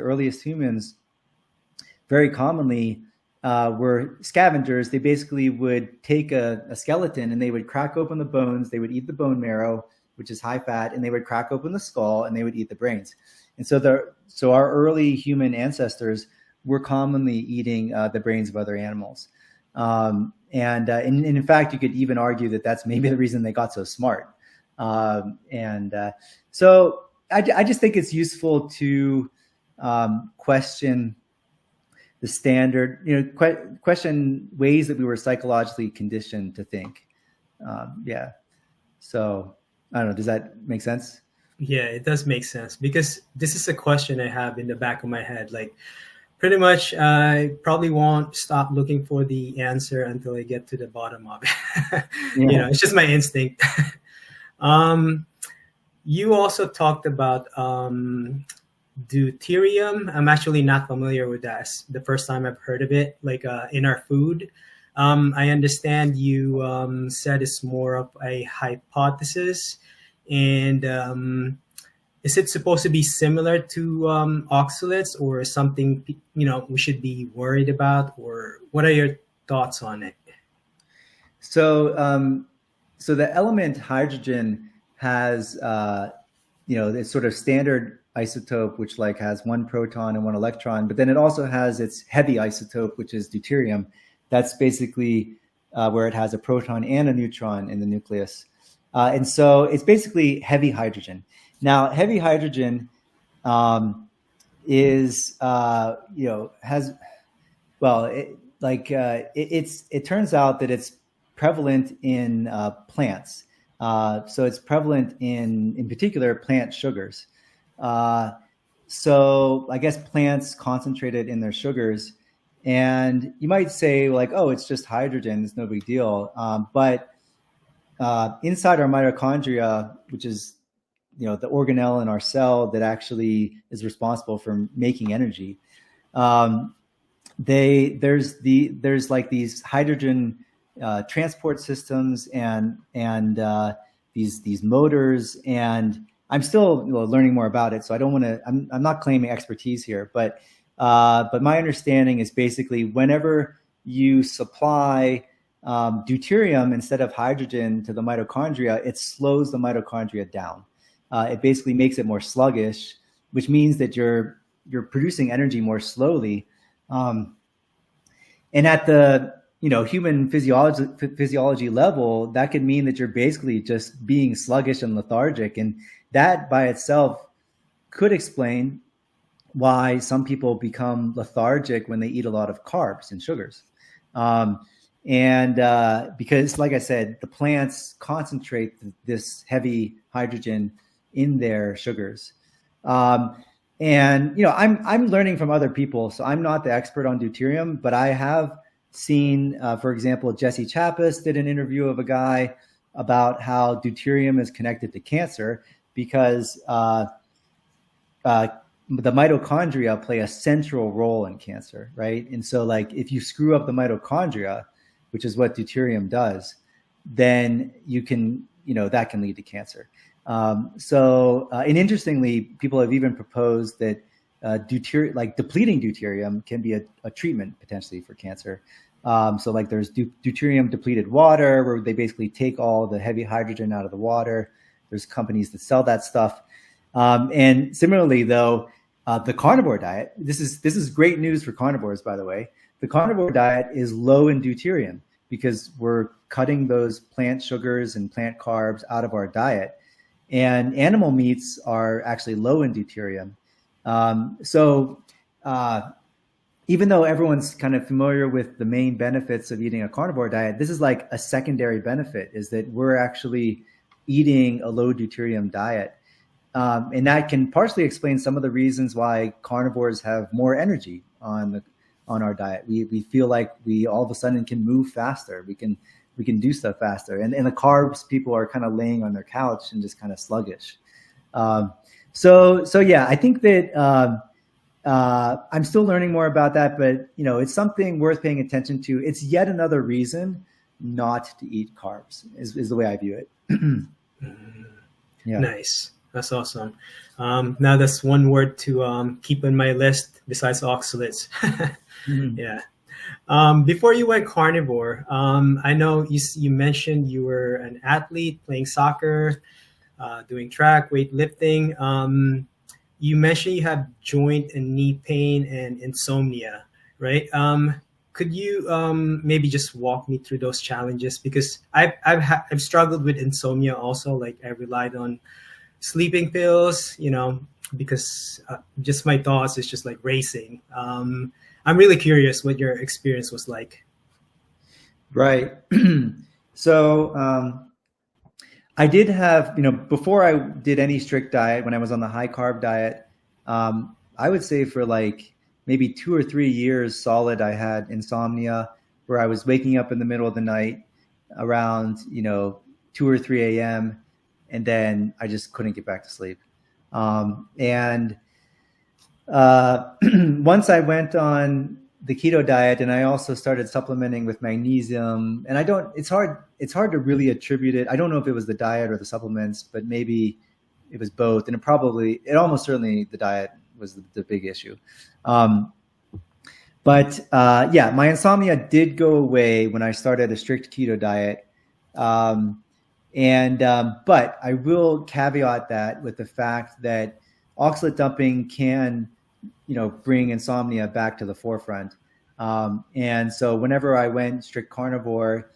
very commonly were scavengers. They basically would take a skeleton and they would crack open the bones. They would eat the bone marrow, which is high fat, and they would crack open the skull and they would eat the brains. And so our early human ancestors were commonly eating the brains of other animals. And in fact, you could even argue that that's maybe the reason they got so smart. So I just think it's useful to question the standard, question ways that we were psychologically conditioned to think. So I don't know. Does that make sense? Yeah, it does make sense, because this is a question I have in the back of my head. Like, pretty much, I probably won't stop looking for the answer until I get to the bottom of it. Yeah. It's just my instinct. um, you also talked about deuterium. I'm actually not familiar with that. It's the first time I've heard of it, like in our food. I understand you said it's more of a hypothesis. And is it supposed to be similar to oxalates, or something we should be worried about, or what are your thoughts on it? So the element hydrogen has this sort of standard isotope, which like has one proton and one electron, but then it also has its heavy isotope, which is deuterium. That's basically where it has a proton and a neutron in the nucleus. And so it's basically heavy hydrogen. Now, heavy hydrogen it turns out that it's prevalent in plants. So it's prevalent in particular plant sugars. So I guess plants concentrate it in their sugars, and you might say like, oh, it's just hydrogen, it's no big deal. But inside our mitochondria, which is the organelle in our cell that actually is responsible for making energy, there's like these hydrogen transport systems and these motors, and I'm still learning more about it, so I don't want to. I'm not claiming expertise here, but my understanding is basically whenever you supply deuterium instead of hydrogen to the mitochondria, it slows the mitochondria down. It basically makes it more sluggish, which means that you're producing energy more slowly. And at the human physiology level, that could mean that you're basically just being sluggish and lethargic, and that by itself could explain why some people become lethargic when they eat a lot of carbs and sugars. Because, like I said, the plants concentrate this heavy hydrogen in their sugars. I'm learning from other people, so I'm not the expert on deuterium, but I have seen, for example, Jesse Chappis did an interview of a guy about how deuterium is connected to cancer, because the mitochondria play a central role in cancer, right? And so, like, if you screw up the mitochondria, which is what deuterium does, then that can lead to cancer. And interestingly, people have even proposed that depleting deuterium can be a treatment potentially for cancer. So like there's deuterium depleted water, where they basically take all the heavy hydrogen out of the water. There's companies that sell that stuff. And similarly, though, the carnivore diet, this is great news for carnivores, by the way. The carnivore diet is low in deuterium because we're cutting those plant sugars and plant carbs out of our diet. And animal meats are actually low in deuterium. Even though everyone's kind of familiar with the main benefits of eating a carnivore diet, this is like a secondary benefit, is that we're actually eating a low deuterium diet. And that can partially explain some of the reasons why carnivores have more energy on our diet. We feel like we all of a sudden can move faster. We can do stuff faster. And the carbs, people are kind of laying on their couch and just kind of sluggish. So yeah, I think that I'm still learning more about that, but it's something worth paying attention to. It's yet another reason not to eat carbs is the way I view it. Yeah. Nice. That's awesome. Now that's one word to keep on my list besides oxalates. Mm-hmm. Yeah. Before you went carnivore, I know you mentioned you were an athlete playing soccer, doing track, weightlifting. you mentioned you have joint and knee pain and insomnia, right? Could you maybe just walk me through those challenges? Because I've struggled with insomnia also. Like I relied on sleeping pills, because just my thoughts is just like racing. I'm really curious what your experience was like. Right. So I did have, before I did any strict diet, when I was on the high carb diet, I would say for like maybe 2 or 3 years solid, I had insomnia where I was waking up in the middle of the night around, 2 or 3 a.m. And then I just couldn't get back to sleep. And once I went on the keto diet, and I also started supplementing with magnesium, and it's hard to really attribute it. I don't know if it was the diet or the supplements, but maybe it was both. And it almost certainly the diet was the big issue. But my insomnia did go away when I started a strict keto diet. But I will caveat that with the fact that oxalate dumping can, bring insomnia back to the forefront. And so whenever I went strict carnivore,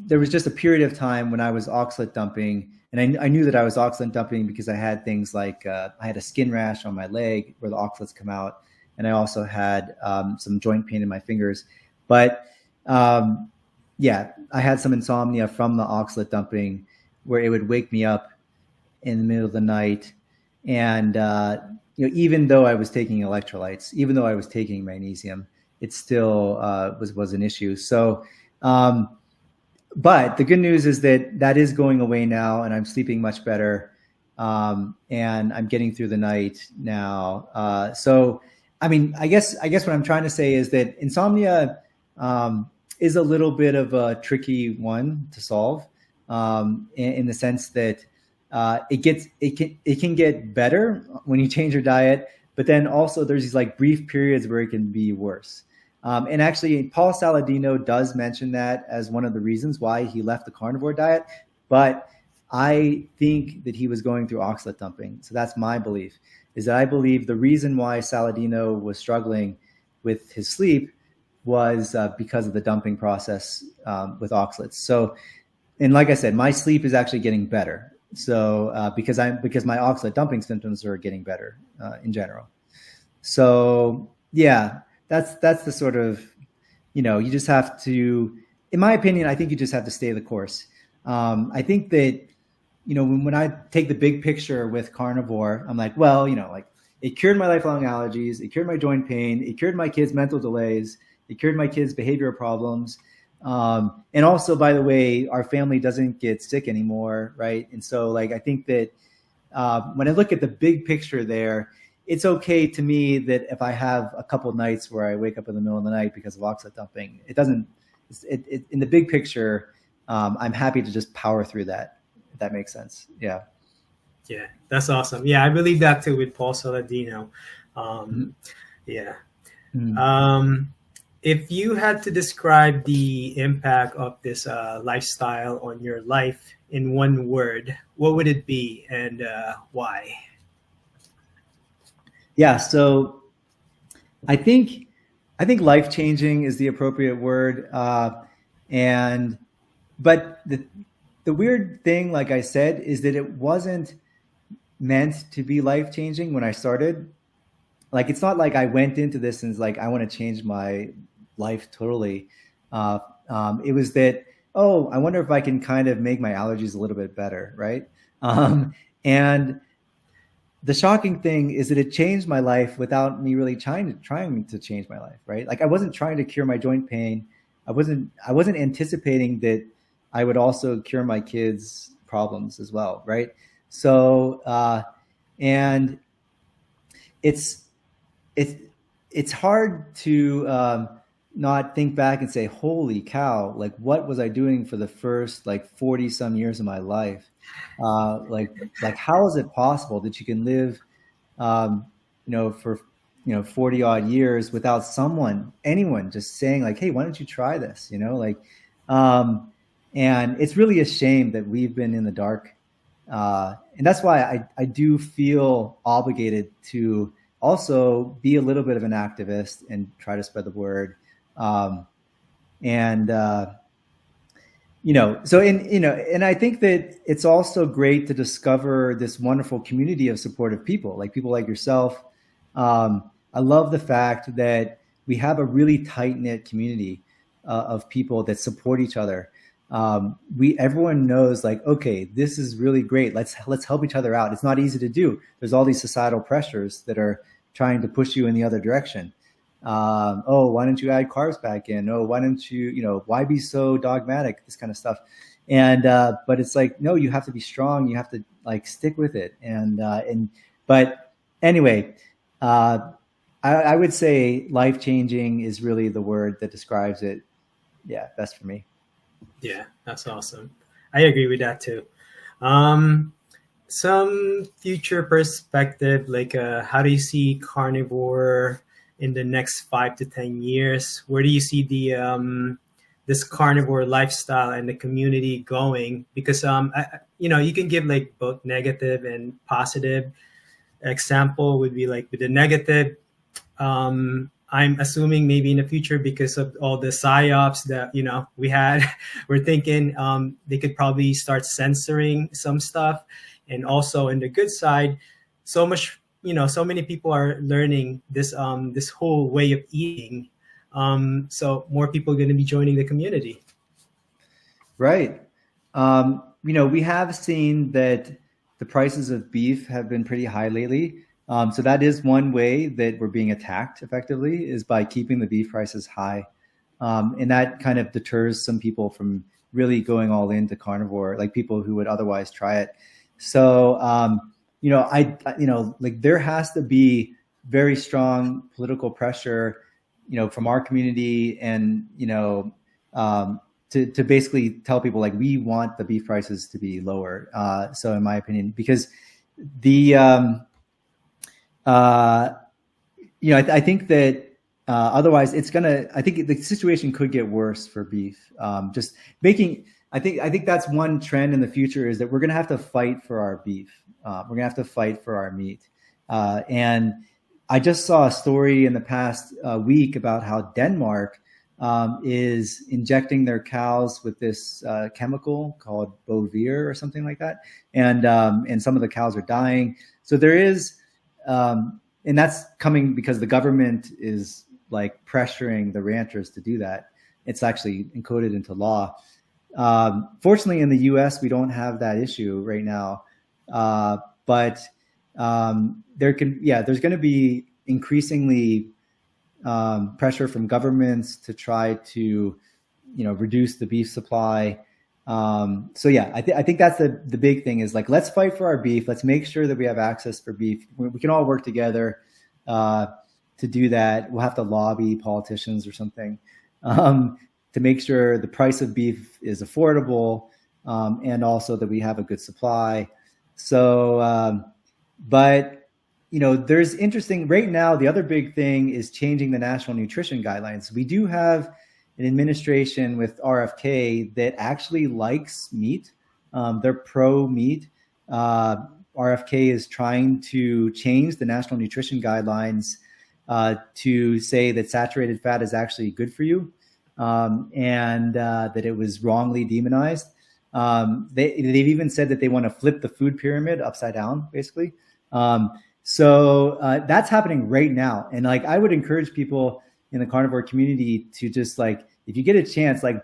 there was just a period of time when I was oxalate dumping, and I knew that I was oxalate dumping because I had things like I had a skin rash on my leg where the oxalates come out, and I also had some joint pain in my fingers. But I had some insomnia from the oxalate dumping where it would wake me up in the middle of the night, and even though I was taking electrolytes, even though I was taking magnesium, it still was an issue. So. But the good news is that is going away now, and I'm sleeping much better, and I'm getting through the night now. So, I mean, I guess what I'm trying to say is that insomnia is a little bit of a tricky one to solve, in the sense that it can get better when you change your diet, but then also there's these like brief periods where it can be worse. And actually, Paul Saladino does mention that as one of the reasons why he left the carnivore diet. But I think that he was going through oxalate dumping. So that's my belief, is that I believe the reason why Saladino was struggling with his sleep was because of the dumping process with oxalates. So, and like I said, my sleep is actually getting better. So because my oxalate dumping symptoms are getting better in general. So yeah. That's the sort of, you just have to, in my opinion, I think you just have to stay the course. I think that, when I take the big picture with carnivore, I'm like, well, like it cured my lifelong allergies. It cured my joint pain. It cured my kids' mental delays. It cured my kids' behavioral problems. And also, by the way, our family doesn't get sick anymore. Right. And so like, I think that when I look at the big picture there, it's okay to me that if I have a couple of nights where I wake up in the middle of the night because of oxalate dumping, in the big picture, I'm happy to just power through that, if that makes sense. Yeah. Yeah, that's awesome. Yeah, I believe that too with Paul Saladino. Yeah. Mm-hmm. If you had to describe the impact of this lifestyle on your life in one word, what would it be and why? Yeah, so I think life-changing is the appropriate word, but the weird thing, like I said, is that it wasn't meant to be life-changing when I started. Like it's not like I went into this and was like I want to change my life totally. It was that I wonder if I can kind of make my allergies a little bit better, right? And the shocking thing is that it changed my life without me really trying to change my life, right? Like I wasn't trying to cure my joint pain. I wasn't anticipating that I would also cure my kids' problems as well, right? So, and it's hard to not think back and say, holy cow, like what was I doing for the first like 40 some years of my life? Like how is it possible that you can live, for 40 odd years without anyone just saying like, hey, why don't you try this? And it's really a shame that we've been in the dark And that's why I do feel obligated to also be a little bit of an activist and try to spread the word. And and I think that it's also great to discover this wonderful community of supportive people, like people like yourself. I love the fact that we have a really tight knit community of people that support each other. Everyone knows, like, okay, this is really great. Let's help each other out. It's not easy to do. There's all these societal pressures that are trying to push you in the other direction. Oh, why don't you add carbs back in? Oh, why don't you, why be so dogmatic? This kind of stuff. And, but it's like, no, you have to be strong. You have to like stick with it. But anyway, I would say life-changing is really the word that describes it. Yeah, best for me. Yeah, that's awesome. I agree with that too. Some future perspective, like how do you see Carnivore in the next 5 to 10 years? Where do you see the this carnivore lifestyle and the community going? Because you can give like both negative and positive. Example would be like with the negative. I'm assuming maybe in the future, because of all the psyops that we had, we're thinking they could probably start censoring some stuff. And also in the good side, so many people are learning this whole way of eating. So more people are going to be joining the community. Right. We have seen that the prices of beef have been pretty high lately. So that is one way that we're being attacked effectively, is by keeping the beef prices high. And that kind of deters some people from really going all into carnivore, like people who would otherwise try it. So, like there has to be very strong political pressure, from our community and, to basically tell people like, we want the beef prices to be lower. So in my opinion, because I think that otherwise I think the situation could get worse for beef. I think that's one trend in the future, is that we're going to have to fight for our beef. We're going to have to fight for our meat. And I just saw a story in the past week about how Denmark is injecting their cows with this chemical called Bovir or something like that. And some of the cows are dying. So there is, and that's coming because the government is like pressuring the ranchers to do that. It's actually encoded into law. Fortunately, in the U.S., we don't have that issue right now. But there's going to be increasingly pressure from governments to try to, reduce the beef supply. I think that's the big thing, is like, let's fight for our beef. Let's make sure that we have access for beef. We can all work together to do that. We'll have to lobby politicians or something to make sure the price of beef is affordable, and also that we have a good supply. So, there's interesting right now. The other big thing is changing the national nutrition guidelines. We do have an administration with RFK that actually likes meat. They're pro meat. RFK is trying to change the national nutrition guidelines to say that saturated fat is actually good for you, and that it was wrongly demonized. They've even said that they want to flip the food pyramid upside down, basically. So that's happening right now. And like, I would encourage people in the carnivore community to just like, if you get a chance, like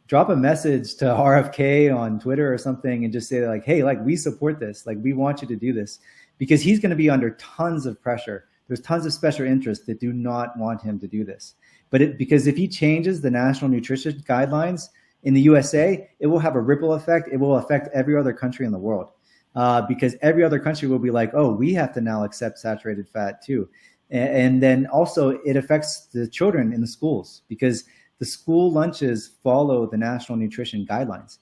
drop a message to RFK on Twitter or something and just say like, hey, like we support this. Like we want you to do this, because he's going to be under tons of pressure. There's tons of special interests that do not want him to do this. Because if he changes the national nutrition guidelines in the USA, it will have a ripple effect. It will affect every other country in the world. Because every other country will be like, oh, we have to now accept saturated fat too. And then also it affects the children in the schools, because the school lunches follow the national nutrition guidelines.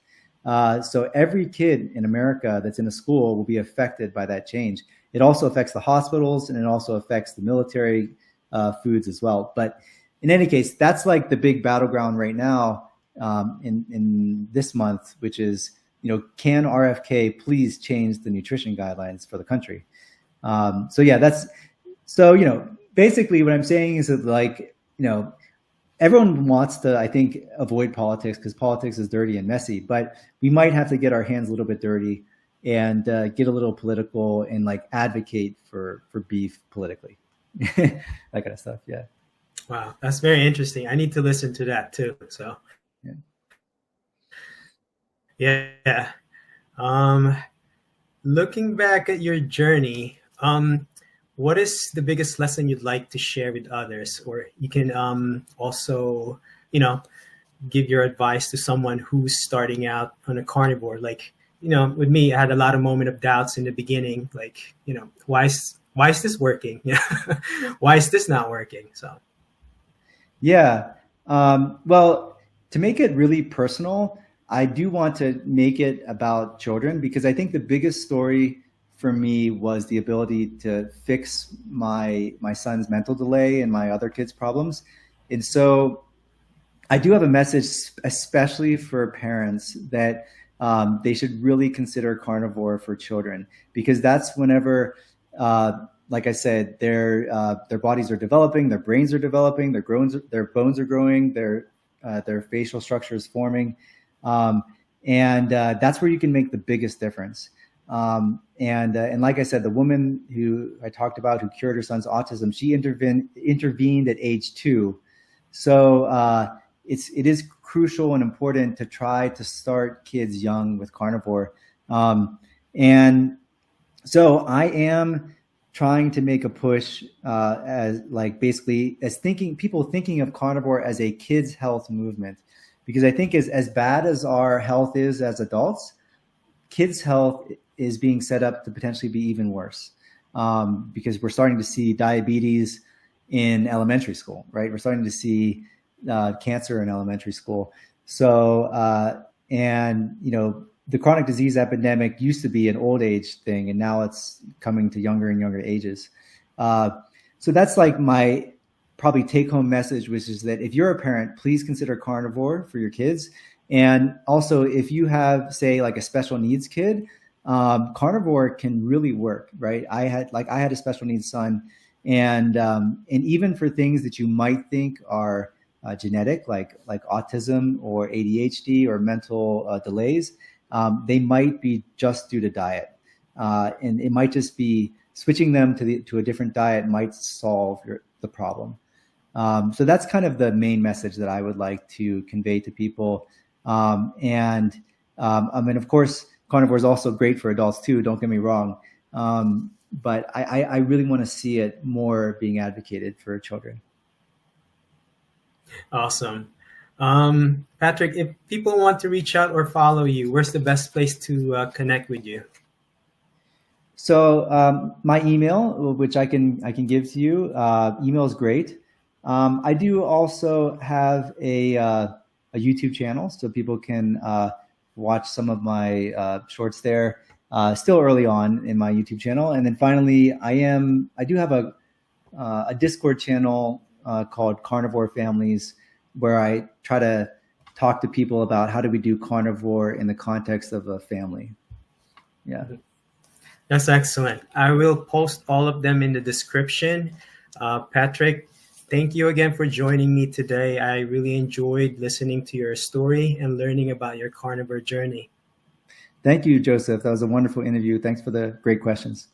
So every kid in America that's in a school will be affected by that change. It also affects the hospitals, and it also affects the military foods as well. But in any case, that's like the big battleground right now in this month, which is can RFK please change the nutrition guidelines for the country? So yeah, basically what I'm saying is that everyone wants to, I think, avoid politics because politics is dirty and messy, but we might have to get our hands a little bit dirty and get a little political and advocate for beef politically. That kind of stuff. Yeah. Wow, that's very interesting. I need to listen to that too. So yeah. Looking back at your journey, what is the biggest lesson you'd like to share with others? Or you can also, give your advice to someone who's starting out on a carnivore. With me, I had a lot of moment of doubts in the beginning. Why is this working? Why is this not working? So. Yeah. Well, to make it really personal, I do want to make it about children because I think the biggest story for me was the ability to fix my son's mental delay and my other kids' problems. And so I do have a message, especially for parents, that they should really consider carnivore for children, because that's whenever, like I said, their bodies are developing, their brains are developing, their bones are growing, their facial structure is forming. And that's where you can make the biggest difference. And like I said, the woman who I talked about who cured her son's autism, she intervened at age 2. So it is crucial and important to try to start kids young with carnivore. And so I am trying to make a push as people thinking of carnivore as a kids' health movement, because I think as bad as our health is as adults, kids' health is being set up to potentially be even worse, because we're starting to see diabetes in elementary school, right? We're starting to see cancer in elementary school. So, the chronic disease epidemic used to be an old age thing, and now it's coming to younger and younger ages. So that's my probably take home message, which is that if you're a parent, please consider carnivore for your kids. And also if you have, say, a special needs kid, carnivore can really work, right? I had a special needs son, and even for things that you might think are genetic, like autism or ADHD or mental delays, they might be just due to diet, and it might just be switching them to a different diet might solve the problem. So that's kind of the main message that I would like to convey to people. And of course, carnivore is also great for adults too. Don't get me wrong, but I really want to see it more being advocated for children. Awesome. Patrick, if people want to reach out or follow you, where's the best place to connect with you? So my email, which I can give to you, email is great. I do also have a YouTube channel, so people can watch some of my shorts there. Still early on in my YouTube channel, and then finally, I do have a Discord channel called Carnivore Families, where I try to talk to people about how do we do carnivore in the context of a family. Yeah. That's excellent. I will post all of them in the description. Patrick, thank you again for joining me today. I really enjoyed listening to your story and learning about your carnivore journey. Thank you, Joseph. That was a wonderful interview. Thanks for the great questions.